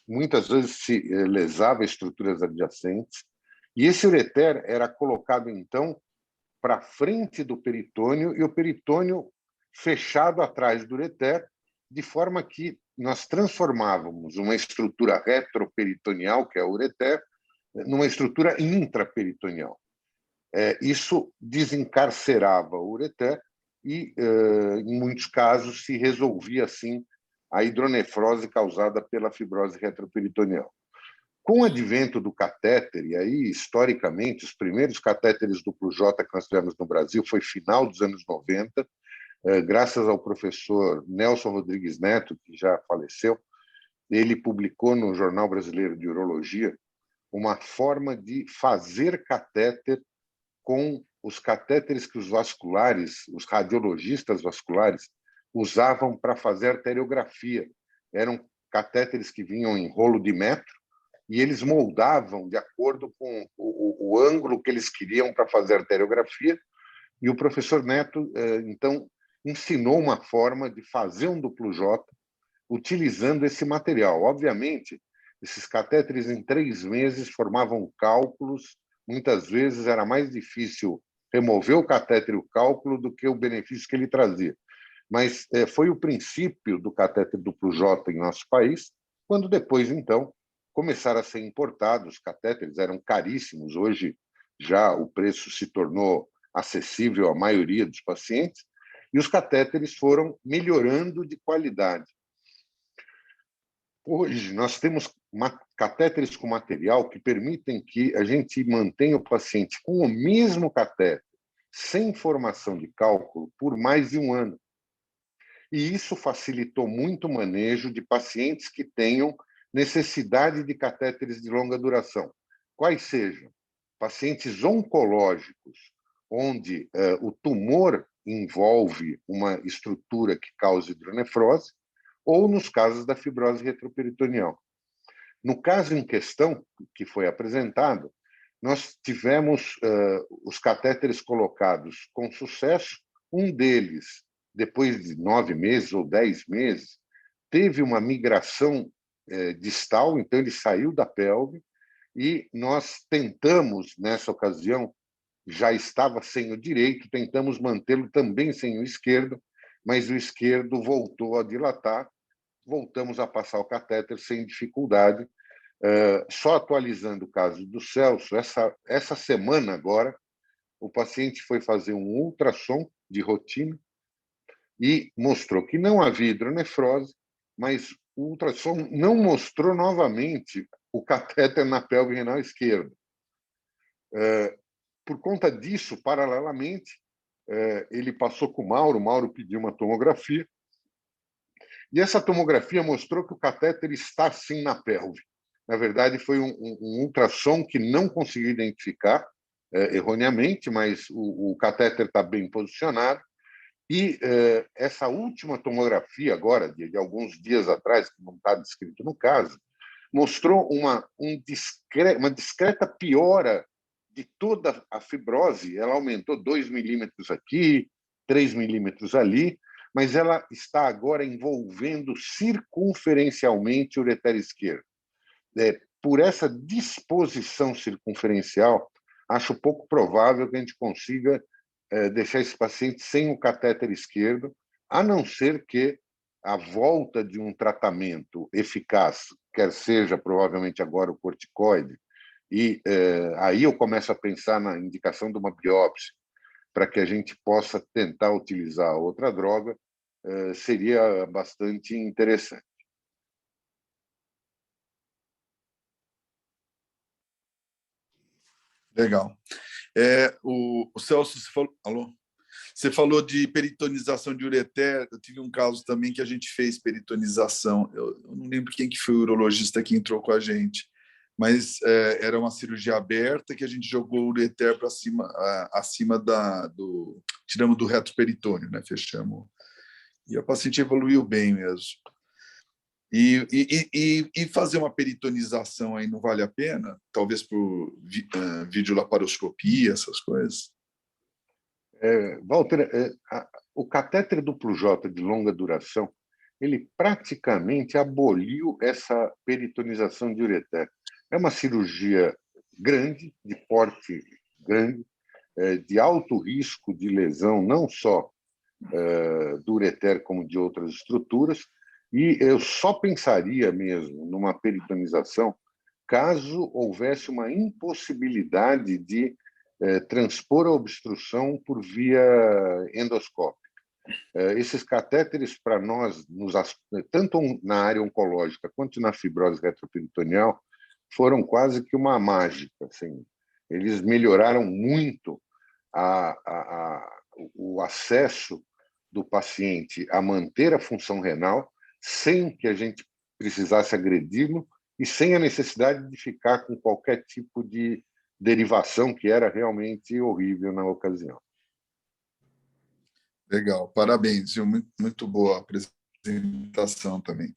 muitas vezes se lesava estruturas adjacentes, e esse ureter era colocado, então, para frente do peritônio, e o peritônio fechado atrás do ureter, de forma que nós transformávamos uma estrutura retroperitoneal, que é a ureter, numa estrutura intraperitoneal. Isso desencarcerava o ureter e, em muitos casos, se resolvia, assim, a hidronefrose causada pela fibrose retroperitoneal. Com o advento do catéter, e aí, historicamente, os primeiros catéteres duplo J que nós tivemos no Brasil foi final dos anos 90, graças ao professor Nelson Rodrigues Neto, que já faleceu. Ele publicou no Jornal Brasileiro de Urologia uma forma de fazer catéter com os catéteres que os vasculares, os radiologistas vasculares, usavam para fazer arteriografia. Eram catéteres que vinham em rolo de metro e eles moldavam de acordo com o ângulo que eles queriam para fazer arteriografia. E o professor Neto, então, ensinou uma forma de fazer um duplo J utilizando esse material. Obviamente, esses catéteres em 3 meses formavam cálculos. Muitas vezes era mais difícil remover o catéter e o cálculo do que o benefício que ele trazia. Mas foi o princípio do catéter duplo J em nosso país, quando depois, então, começaram a ser importados. Os catéteres eram caríssimos. Hoje, já o preço se tornou acessível à maioria dos pacientes, e os catéteres foram melhorando de qualidade. Hoje, nós temos catéteres com material que permitem que a gente mantenha o paciente com o mesmo catéter, sem formação de cálculo, por mais de 1 ano. E isso facilitou muito o manejo de pacientes que tenham necessidade de catéteres de longa duração, quais sejam pacientes oncológicos, onde o tumor envolve uma estrutura que causa hidronefrose, ou nos casos da fibrose retroperitoneal. No caso em questão, que foi apresentado, nós tivemos os catéteres colocados com sucesso. Um deles, depois de 9 meses ou 10 meses, teve uma migração distal, então ele saiu da pelve, e nós tentamos, nessa ocasião, já estava sem o direito, tentamos mantê-lo também sem o esquerdo, mas o esquerdo voltou a dilatar, voltamos a passar o catéter sem dificuldade. Só atualizando o caso do Celso, essa semana agora, o paciente foi fazer um ultrassom de rotina e mostrou que não havia hidronefrose, mas o ultrassom não mostrou novamente o catéter na pelve renal esquerda. Por conta disso, paralelamente, ele passou com o Mauro pediu uma tomografia, e essa tomografia mostrou que o catéter está sim na pelve. Na verdade, foi um ultrassom que não conseguiu identificar erroneamente, mas o catéter está bem posicionado. E essa última tomografia, agora, de alguns dias atrás, que não está descrito no caso, mostrou uma discreta piora de toda a fibrose. Ela aumentou 2 milímetros aqui, 3 milímetros ali, mas ela está agora envolvendo circunferencialmente o ureter esquerdo. Por essa disposição circunferencial, acho pouco provável que a gente consiga deixar esse paciente sem o catéter esquerdo, a não ser que a volta de um tratamento eficaz, quer seja provavelmente agora o corticoide, e aí eu começo a pensar na indicação de uma biópsia, para que a gente possa tentar utilizar outra droga, seria bastante interessante. Legal. O Celso, você falou de peritonização de ureter. Eu tive um caso também que a gente fez peritonização. Eu não lembro quem que foi o urologista que entrou com a gente, mas era uma cirurgia aberta que a gente jogou o ureter para cima, acima tiramos do reto peritônio, né? Fechamos. E a paciente evoluiu bem mesmo. E fazer uma peritonização aí não vale a pena? Talvez por videolaparoscopia, essas coisas? Walter, o catéter duplo J de longa duração, ele praticamente aboliu essa peritonização de ureter. É uma cirurgia grande, de porte grande, de alto risco de lesão, não só do ureter como de outras estruturas, E eu só pensaria mesmo numa peritonização caso houvesse uma impossibilidade de transpor a obstrução por via endoscópica. Esses catéteres, para nós, tanto na área oncológica quanto na fibrose retroperitoneal, foram quase que uma mágica. Assim. Eles melhoraram muito o acesso do paciente a manter a função renal sem que a gente precisasse agredi-lo e sem a necessidade de ficar com qualquer tipo de derivação, que era realmente horrível na ocasião. Legal, parabéns, viu? Muito boa a apresentação também.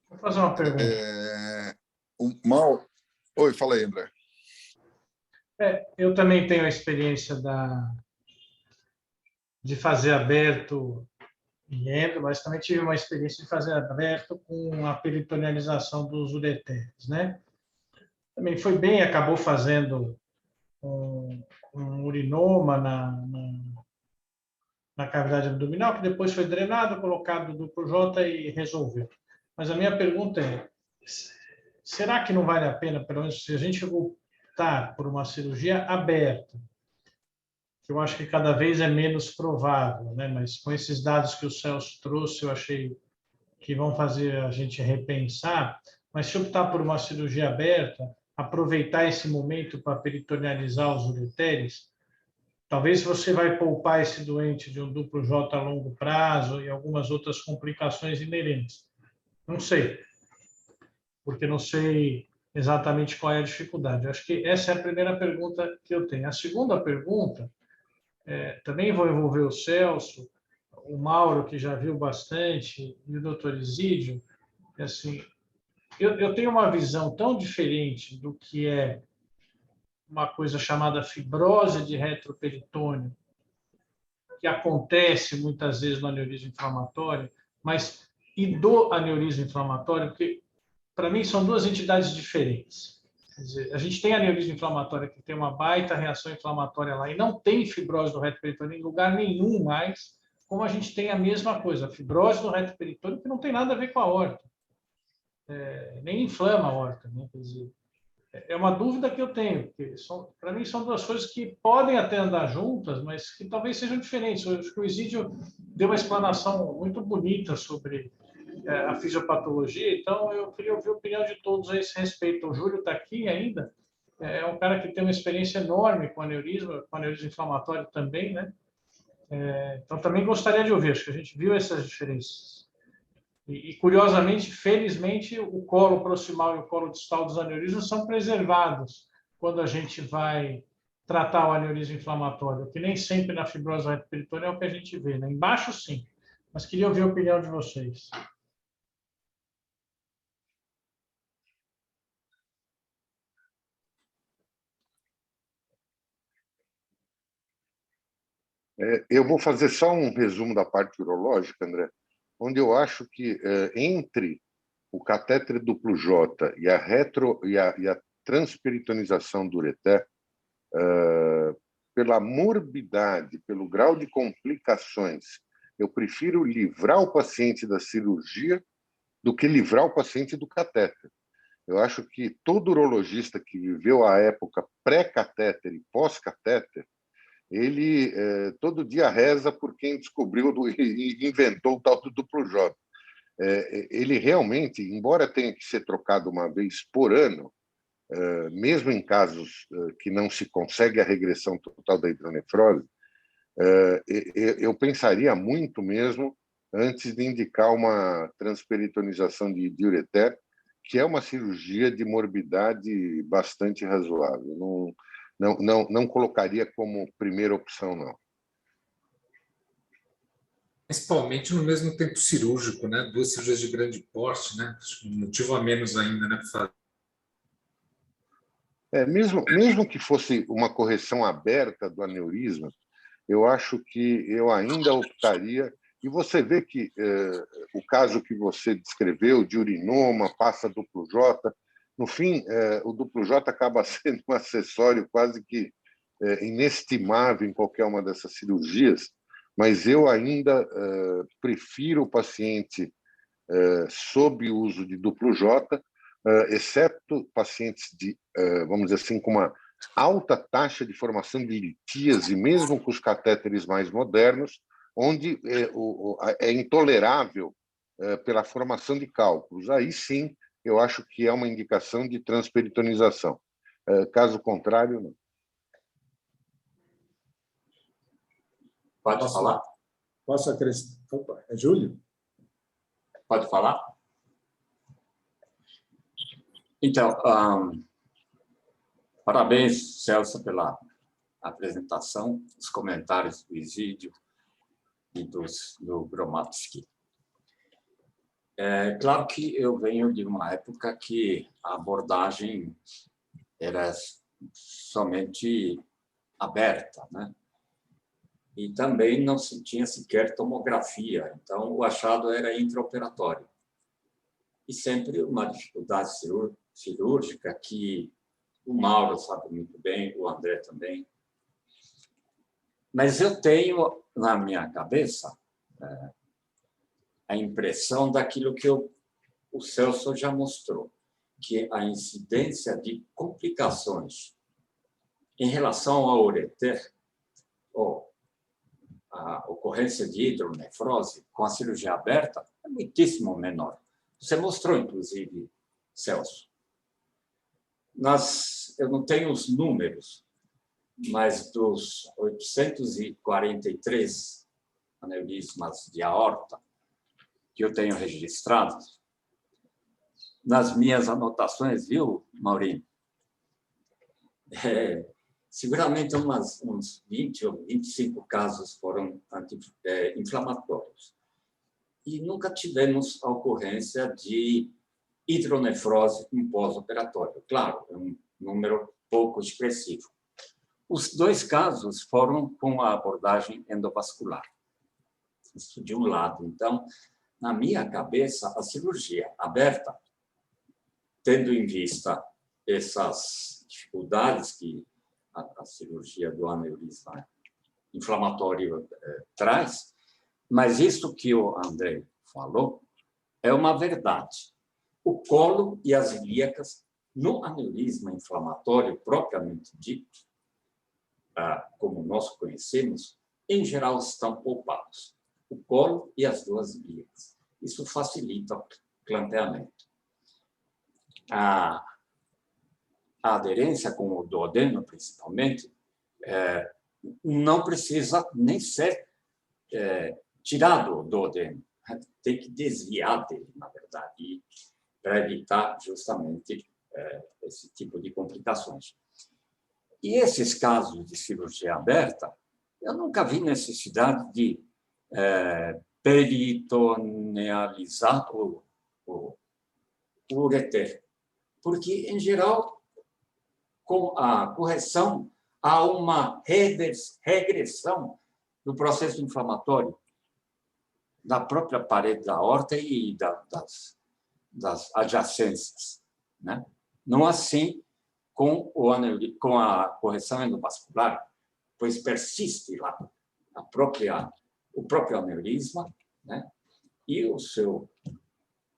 Vou fazer uma pergunta. Oi, fala aí, André. Eu também tenho a experiência de fazer aberto e endo, mas também tive uma experiência de fazer aberto com a peritonealização dos ureteres, né? Também foi bem, acabou fazendo um urinoma na cavidade abdominal, que depois foi drenado, colocado duplo J e resolveu. Mas a minha pergunta é, será que não vale a pena, pelo menos se a gente optar por uma cirurgia aberta, que eu acho que cada vez é menos provável, né? Mas com esses dados que o Celso trouxe, eu achei que vão fazer a gente repensar, mas se optar por uma cirurgia aberta, aproveitar esse momento para peritonealizar os ureteres, talvez você vai poupar esse doente de um duplo J a longo prazo e algumas outras complicações inerentes. Não sei, porque não sei exatamente qual é a dificuldade. Eu acho que essa é a primeira pergunta que eu tenho. A segunda pergunta, também vou envolver o Celso, o Mauro, que já viu bastante, e o doutor Isídio, assim, eu tenho uma visão tão diferente do que é uma coisa chamada fibrose de retroperitônio, que acontece muitas vezes no aneurisma inflamatório, mas e do aneurisma inflamatório, porque para mim são duas entidades diferentes. Quer dizer, a gente tem aneurisma inflamatório que tem uma baita reação inflamatória lá e não tem fibrose do reto peritônio em lugar nenhum mais, como a gente tem a mesma coisa, a fibrose do reto peritônio que não tem nada a ver com a aorta, nem inflama a aorta, né? Quer dizer, é uma dúvida que eu tenho, porque para mim são duas coisas que podem até andar juntas, mas que talvez sejam diferentes. Eu acho que o Isídio deu uma explanação muito bonita sobre a fisiopatologia, então eu queria ouvir a opinião de todos a esse respeito. O Júlio está aqui ainda, é um cara que tem uma experiência enorme com aneurisma inflamatório também, né? Então também gostaria de ouvir, acho que a gente viu essas diferenças. E curiosamente, felizmente, o colo proximal e o colo distal dos aneurismas são preservados quando a gente vai tratar o aneurisma inflamatório, que nem sempre na fibrose retroperitônea é o que a gente vê, né? Embaixo, sim. Mas queria ouvir a opinião de vocês. Eu vou fazer só um resumo da parte urológica, André, onde eu acho que entre o catéter duplo J e a transperitonização do ureter, pela morbidade, pelo grau de complicações, eu prefiro livrar o paciente da cirurgia do que livrar o paciente do catéter. Eu acho que todo urologista que viveu a época pré-catéter e pós-catéter, ele todo dia reza por quem descobriu e inventou o tal do duplo J. Ele realmente, embora tenha que ser trocado uma vez por ano, mesmo em casos que não se consegue a regressão total da hidronefrose, eu pensaria muito mesmo antes de indicar uma transperitonização de ureter, que é uma cirurgia de morbidade bastante razoável. Não colocaria como primeira opção, não. Principalmente no mesmo tempo cirúrgico, né? 2 cirurgias de grande porte, né? Um motivo a menos ainda, né? Mesmo que fosse uma correção aberta do aneurisma, eu acho que eu ainda optaria. E você vê que o caso que você descreveu de urinoma, passa duplo J, no fim, o duplo J acaba sendo um acessório quase que inestimável em qualquer uma dessas cirurgias, mas eu ainda prefiro o paciente sob o uso de duplo J, exceto pacientes vamos dizer assim, com uma alta taxa de formação de litíase, mesmo com os catéteres mais modernos, onde é intolerável pela formação de cálculos. Aí sim, eu acho que é uma indicação de transperitonização. Caso contrário, não. Pode falar? Posso acrescentar? Opa, é Júlio? Pode falar? Então, parabéns, Celso, pela apresentação, os comentários do Isídio e do Gromadsky. É claro que eu venho de uma época que a abordagem era somente aberta, né? E também não se tinha sequer tomografia, então o achado era intraoperatório. E sempre uma dificuldade cirúrgica que o Mauro sabe muito bem, o André também. Mas eu tenho na minha cabeça a impressão daquilo que o Celso já mostrou, que a incidência de complicações em relação ao ureter, ou a ocorrência de hidronefrose com a cirurgia aberta, é muitíssimo menor. Você mostrou, inclusive, Celso. Eu não tenho os números, mas dos 843 aneurismas de aorta que eu tenho registrados, nas minhas anotações, viu, Maurinho? Seguramente uns 20 ou 25 casos foram inflamatórios. E nunca tivemos a ocorrência de hidronefrose em pós-operatório. Claro, é um número pouco expressivo. Os 2 casos foram com a abordagem endovascular. Isso de um lado. Então, na minha cabeça, a cirurgia aberta, tendo em vista essas dificuldades que a cirurgia do aneurisma inflamatório traz, mas isso que o André falou é uma verdade. O colo e as ilíacas, no aneurisma inflamatório propriamente dito, como nós conhecemos, em geral estão poupados. O colo e as 2 ilíacas. Isso facilita o clampeamento. A aderência com o duodeno, principalmente, não precisa nem ser tirado o duodeno. Tem que desviar dele, na verdade, para evitar justamente esse tipo de complicações. E esses casos de cirurgia aberta, eu nunca vi necessidade de peritonealizar o ureter, porque, em geral, com a correção, há uma regressão do processo inflamatório da própria parede da aorta e das adjacências, né? Não assim com a correção endovascular, pois persiste lá o próprio aneurisma, né? E a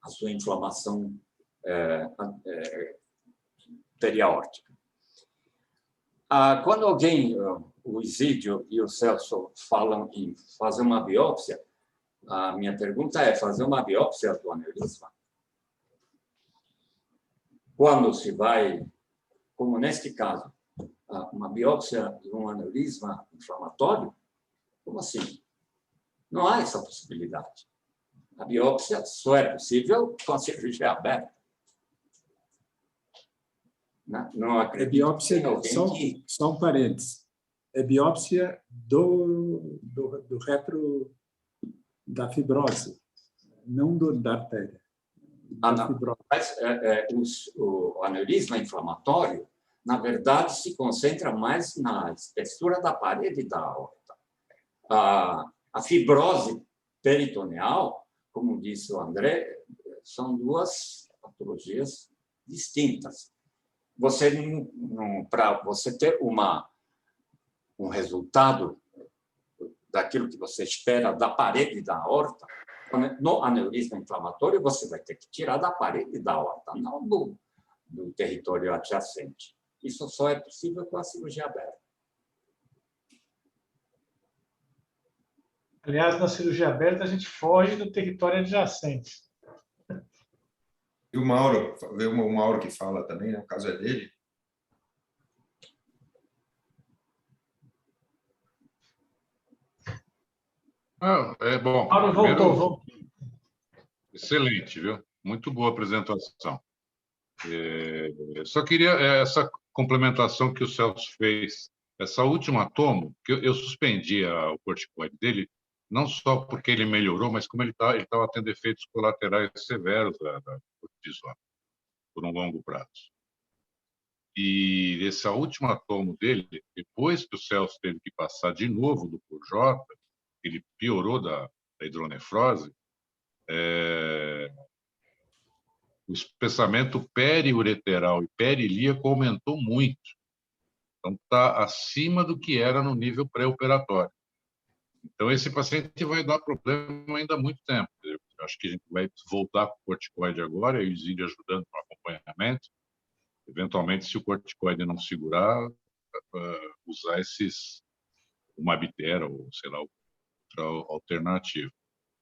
sua inflamação periaórtica. Quando o Isídio e o Celso falam em fazer uma biópsia, a minha pergunta é: fazer uma biópsia do aneurisma? Quando se vai, como neste caso, uma biópsia de um aneurisma inflamatório? Como assim? Não há essa possibilidade. A biópsia só é possível com a cirurgia aberta. Não acredito. Biópsia, só um parênteses. É biópsia do retro da fibrose, não da artéria. Não. Mas o aneurisma inflamatório, na verdade, se concentra mais na espessura da parede da aorta. A fibrose peritoneal, como disse o André, são 2 patologias distintas. Para você ter um resultado daquilo que você espera da parede da aorta, no aneurisma inflamatório, você vai ter que tirar da parede da aorta, não do território adjacente. Isso só é possível com a cirurgia aberta. Aliás, na cirurgia aberta, a gente foge do território adjacente. E o Mauro que fala também, né? O caso é dele. Bom. Mauro voltou. Excelente, viu? Muito boa apresentação. Só queria essa complementação que o Celso fez. Essa última tomo, que eu suspendi o corticoide dele, não só porque ele melhorou, mas como ele estava tendo efeitos colaterais severos da cortisona por um longo prazo. E essa última tomo dele, depois que o Celso teve que passar de novo do PURJ, ele piorou da hidronefrose, o espessamento periureteral e perilíaco aumentou muito. Então, está acima do que era no nível pré-operatório. Então, esse paciente vai dar problema ainda há muito tempo. Eu acho que a gente vai voltar com o corticoide agora, e o Isídio ajudando no acompanhamento. Eventualmente, se o corticoide não segurar, usar o Mabitera ou, sei lá, outra alternativa.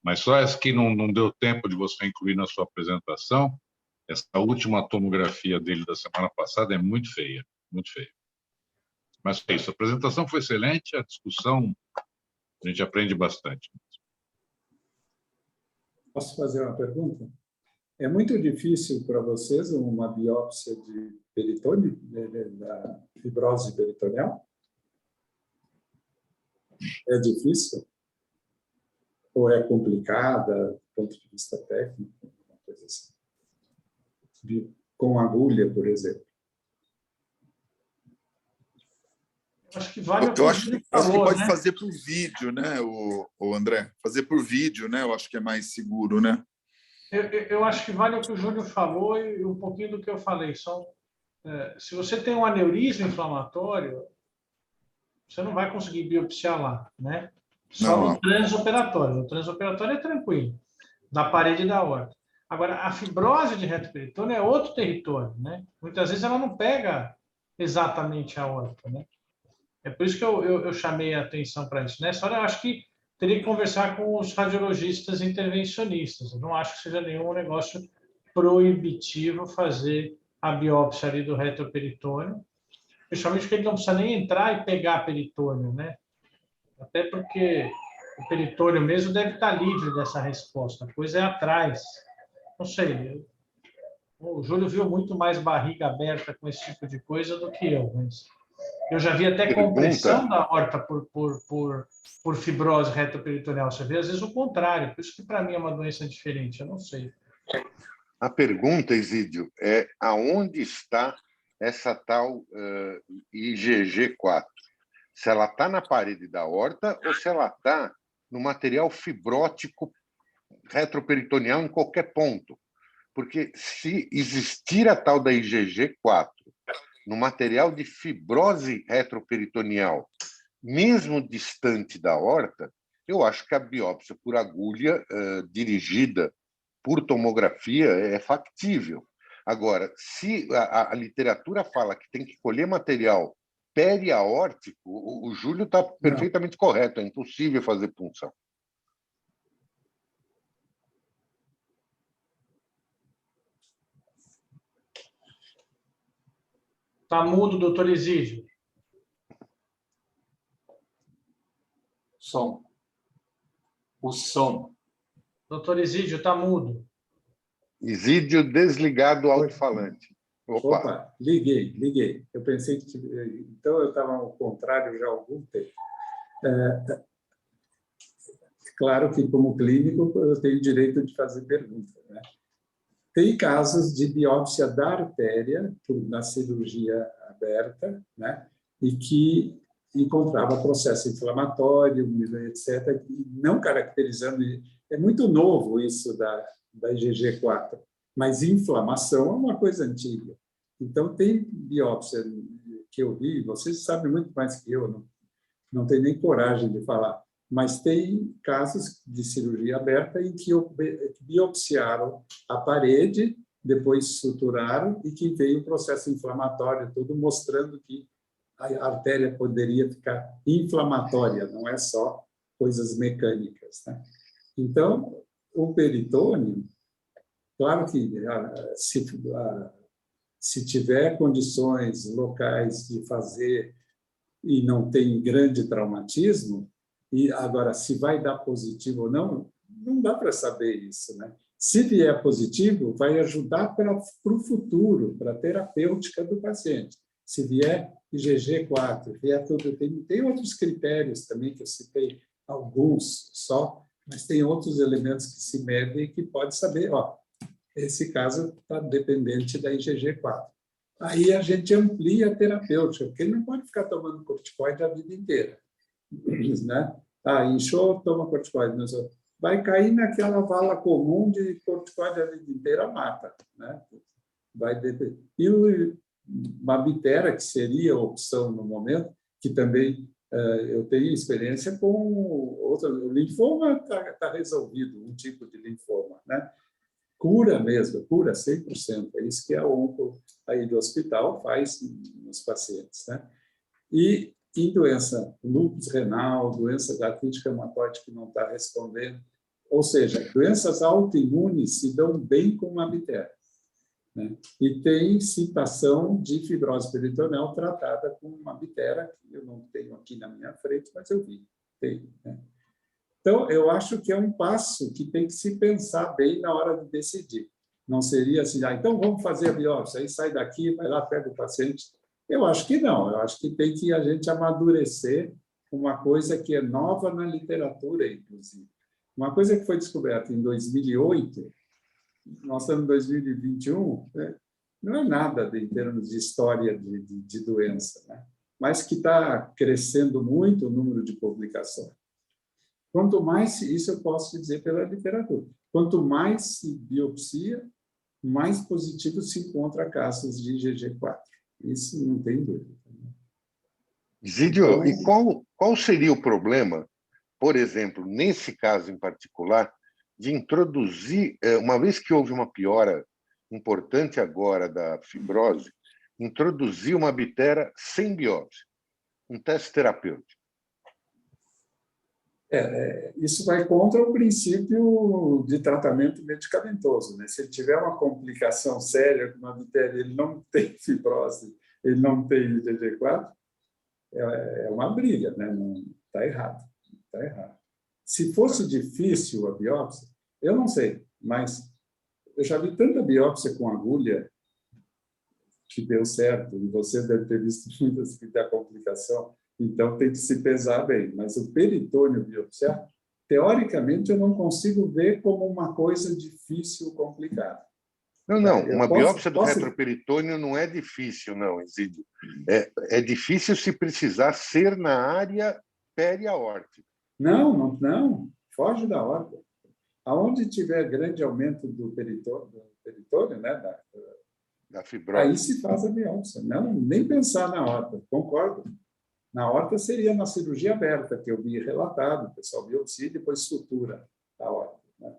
Mas só essa que não deu tempo de você incluir na sua apresentação, essa última tomografia dele da semana passada é muito feia, muito feia. Mas é isso, a apresentação foi excelente, a discussão, a gente aprende bastante. Posso fazer uma pergunta? É muito difícil para vocês uma biópsia de peritônio, da fibrose peritoneal? É difícil? Ou é complicada, do ponto de vista técnico, uma coisa assim? Com agulha, por exemplo. Acho que vale eu acho que pode, né? fazer por vídeo, né, o André? Fazer por vídeo, né? Eu acho que é mais seguro, né? Eu acho que vale o que o Júlio falou e um pouquinho do que eu falei. Se você tem um aneurisma inflamatório, você não vai conseguir biopsiar lá, né? Só no transoperatório. No transoperatório é tranquilo, da parede da aorta. Agora, a fibrose de reto peritônio é outro território, né? Muitas vezes ela não pega exatamente a aorta, né? É por isso que eu chamei a atenção para isso. Nessa hora, eu acho que teria que conversar com os radiologistas intervencionistas. Eu não acho que seja nenhum negócio proibitivo fazer a biópsia ali do retroperitônio, principalmente porque ele não precisa nem entrar e pegar peritônio, né? Até porque o peritônio mesmo deve estar livre dessa resposta. A coisa é atrás. Não sei. O Júlio viu muito mais barriga aberta com esse tipo de coisa do que eu, mas eu já vi até compressão da aorta por fibrose retroperitoneal. Você vê, às vezes, o contrário. Por isso que, para mim, é uma doença diferente. Eu não sei. A pergunta, Isídio, é aonde está essa tal IgG4? Se ela está na parede da aorta ou se ela está no material fibrótico retroperitoneal em qualquer ponto. Porque se existir a tal da IgG4 no material de fibrose retroperitoneal, mesmo distante da aorta, eu acho que a biópsia por agulha dirigida por tomografia é factível. Agora, se a literatura fala que tem que colher material periaórtico, o Júlio está perfeitamente correto, é impossível fazer punção. Está mudo, doutor Isídio. Som. O som. Doutor Isídio, está mudo. Isídio desligado o alto-falante. Opa, liguei. Eu pensei que... Então, eu estava ao contrário já há algum tempo. Claro que, como clínico, eu tenho direito de fazer perguntas, né? Tem casos de biópsia da artéria na cirurgia aberta, né? E que encontrava processo inflamatório, etc., não caracterizando... É muito novo isso da IgG4, mas inflamação é uma coisa antiga. Então, tem biópsia que eu vi, vocês sabem muito mais que eu, não tenho nem coragem de falar, Mas tem casos de cirurgia aberta em que biopsiaram a parede, depois suturaram e que veio o processo inflamatório todo, mostrando que a artéria poderia ficar inflamatória, não é só coisas mecânicas, né? Então, o peritônio, claro que se tiver condições locais de fazer e não tem grande traumatismo, e agora, se vai dar positivo ou não, não dá para saber isso, né? Se vier positivo, vai ajudar para o futuro, para a terapêutica do paciente. Se vier IgG4, vier tudo, tem outros critérios também, que eu citei alguns só, mas tem outros elementos que se medem e que pode saber, ó, esse caso está dependente da IgG4. Aí a gente amplia a terapêutica, porque ele não pode ficar tomando corticoide a vida inteira, né? Inchou, toma corticoide, mas vai cair naquela vala comum de corticoide a vida inteira, mata, né? E uma bitera, que seria a opção no momento, que também eu tenho experiência com outro. O linfoma está resolvido, um tipo de linfoma, né? Cura mesmo, cura 100%. É isso que a onco aí do hospital faz nos pacientes, né? E em doença, lúpus renal, doença da artrite reumatoide que não está respondendo, ou seja, doenças autoimunes se dão bem com uma bitera, né? E tem citação de fibrose peritoneal tratada com uma bitera, que eu não tenho aqui na minha frente, mas eu vi, tem, né? Então, eu acho que é um passo que tem que se pensar bem na hora de decidir. Não seria assim, então vamos fazer a biópsia, aí sai daqui, vai lá, pega o paciente. Eu acho que não, eu acho que tem que a gente amadurecer uma coisa que é nova na literatura, inclusive. Uma coisa que foi descoberta em 2008, nós estamos em 2021, né? Não é nada em termos de história de doença, né? Mas que está crescendo muito o número de publicações. Quanto mais, isso eu posso dizer pela literatura, quanto mais se biopsia, mais positivo se encontra casos de IgG4. Isso não tem dúvida. Zidio, e qual seria o problema, por exemplo, nesse caso em particular, de introduzir, uma vez que houve uma piora importante agora da fibrose, introduzir uma bitera sem biópsia, um teste terapêutico? Isso vai contra o princípio de tratamento medicamentoso, né? Se ele tiver uma complicação séria com uma bitera, ele não tem fibrose, ele não tem IgG4, é uma briga, né? Está errado, está errado. Se fosse difícil a biópsia, eu não sei, mas eu já vi tanta biópsia com agulha que deu certo, e você deve ter visto muitas que tem complicação. Então, tem que se pesar bem. Mas o peritônio biopsiar, teoricamente, eu não consigo ver como uma coisa difícil ou complicada. Não. Uma biópsia do retroperitônio não é difícil, não, Zidio. É difícil se precisar ser na área periaórtica. Não. Foge da aorta. Aonde tiver grande aumento do peritônio, né, da fibrose, aí se faz a biópsia. Não, nem pensar na aorta. Concordo. Na aorta seria na cirurgia aberta, que eu vi relatado, o pessoal biopsia e depois sutura a aorta, né?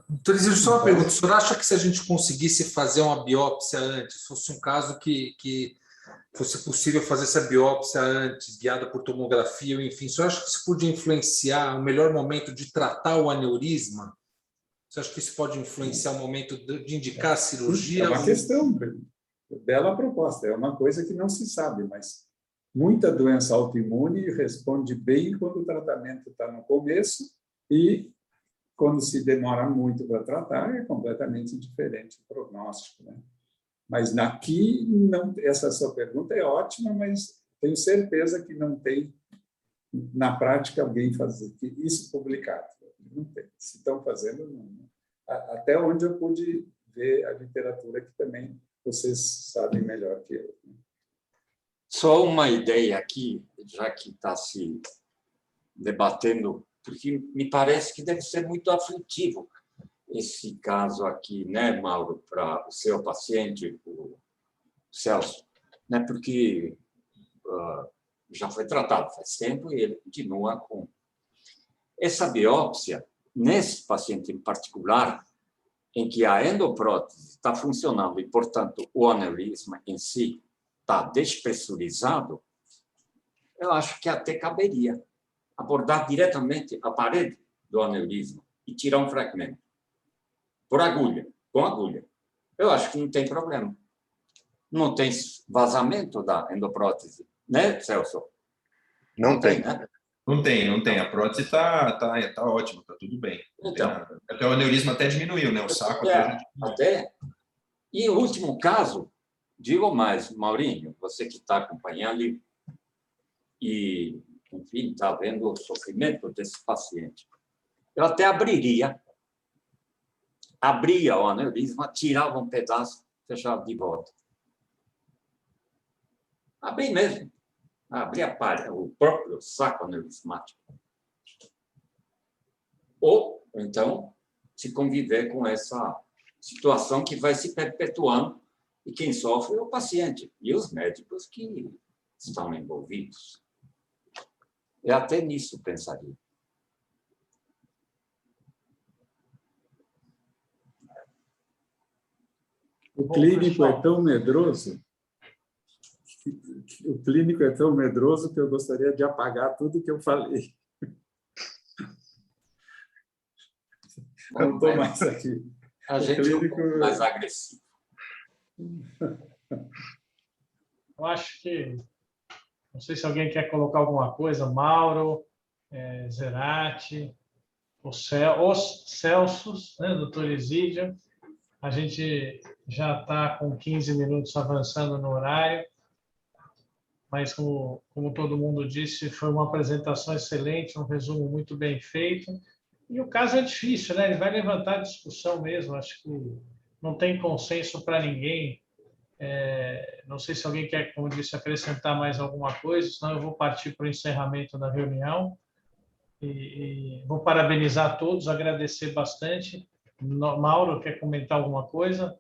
Doutor Isidro, só uma pergunta. O senhor acha que se a gente conseguisse fazer uma biópsia antes, fosse um caso que fosse possível fazer essa biópsia antes, guiada por tomografia, enfim, o senhor acha que isso podia influenciar o melhor momento de tratar o aneurisma? Você acha que isso pode influenciar o momento de indicar a cirurgia? É uma questão, bela proposta, é uma coisa que não se sabe, mas muita doença autoimune responde bem quando o tratamento está no começo e quando se demora muito para tratar é completamente diferente o prognóstico, né? Mas aqui, não, essa sua pergunta é ótima, mas tenho certeza que não tem, na prática, alguém fazer isso publicado. Não tem. Se estão fazendo, não. Até onde eu pude ver a literatura, que também vocês sabem melhor que eu. Só uma ideia aqui, já que está se debatendo, porque me parece que deve ser muito aflitivo esse caso aqui, né, Mauro, para o seu paciente, o Celso, né, porque já foi tratado faz tempo e ele continua com... Essa biópsia, nesse paciente em particular, em que a endoprótese está funcionando e, portanto, o aneurisma em si está despressurizado, eu acho que até caberia abordar diretamente a parede do aneurisma e tirar um fragmento por agulha, com agulha. Eu acho que não tem problema. Não tem vazamento da endoprótese, né, Celso? Não tem. Né? Não tem. A prótese está ótima, está tudo bem. Então, até o aneurisma até diminuiu, né? O saco até. E o último caso, digo mais, Maurinho, você que está acompanhando e, enfim, está vendo o sofrimento desse paciente. Eu até abria o aneurisma, tirava um pedaço, fechava de volta. Abri mesmo. Abri o próprio saco aneurismático. Ou, então, se conviver com essa situação que vai se perpetuando e quem sofre é o paciente e os médicos que estão envolvidos. Eu até nisso pensaria. O clínico é tão medroso, que eu gostaria de apagar tudo que eu falei. Não estou mais aqui. A gente é um pouco mais agressivo. Eu acho que... Não sei se alguém quer colocar alguma coisa. Mauro, Zerati, os Celsos, né, doutor Isídio. A gente já está com 15 minutos avançando no horário, mas, como todo mundo disse, foi uma apresentação excelente, um resumo muito bem feito. E o caso é difícil, né? Ele vai levantar discussão mesmo. Acho que não tem consenso para ninguém. Não sei se alguém quer, como disse, acrescentar mais alguma coisa, senão eu vou partir para o encerramento da reunião. E vou parabenizar todos, agradecer bastante. Mauro, quer comentar alguma coisa?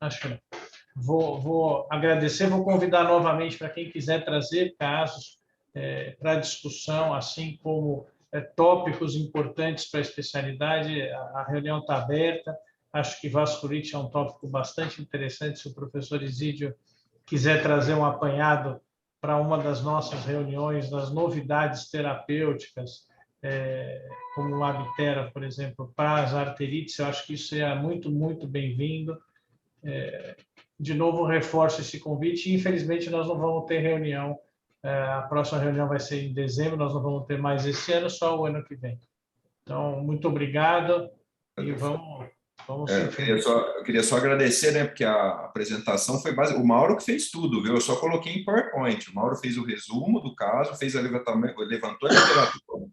Acho que não. Vou agradecer, vou convidar novamente para quem quiser trazer casos para discussão, assim como tópicos importantes para a especialidade. A reunião está aberta. Acho que vasculite é um tópico bastante interessante. Se o professor Isídio quiser trazer um apanhado para uma das nossas reuniões, das novidades terapêuticas, como o Abtera, por exemplo, para as arterites, eu acho que isso é muito, muito bem-vindo. De novo, reforço esse convite. Infelizmente, nós não vamos ter reunião. A próxima reunião vai ser em dezembro, nós não vamos ter mais esse ano, só o ano que vem. Então, muito obrigado e vamos eu queria só agradecer, né, porque a apresentação foi base. O Mauro que fez tudo, viu? Eu só coloquei em PowerPoint. O Mauro fez o resumo do caso, fez levantou a literatura.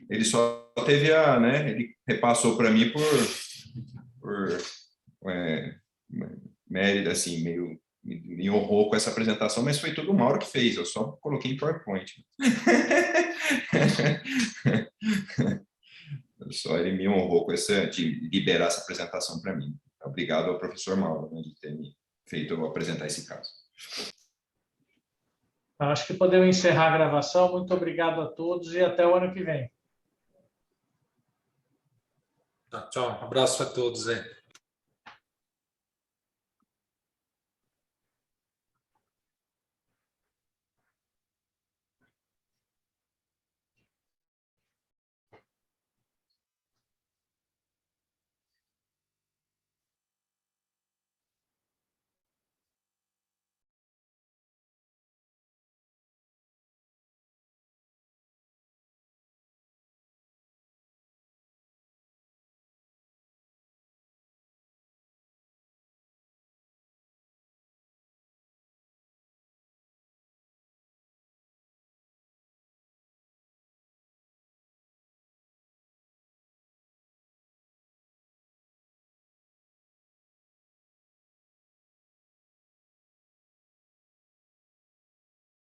Ele só teve ele repassou para mim por mérito, assim, meio me honrou com essa apresentação, mas foi tudo o Mauro que fez. Eu só coloquei em PowerPoint. Só ele me honrou com de liberar essa apresentação para mim. Obrigado ao professor Mauro, né, de ter me feito eu apresentar esse caso. Acho que podemos encerrar a gravação. Muito obrigado a todos e até o ano que vem. Tchau. Abraço a todos aí.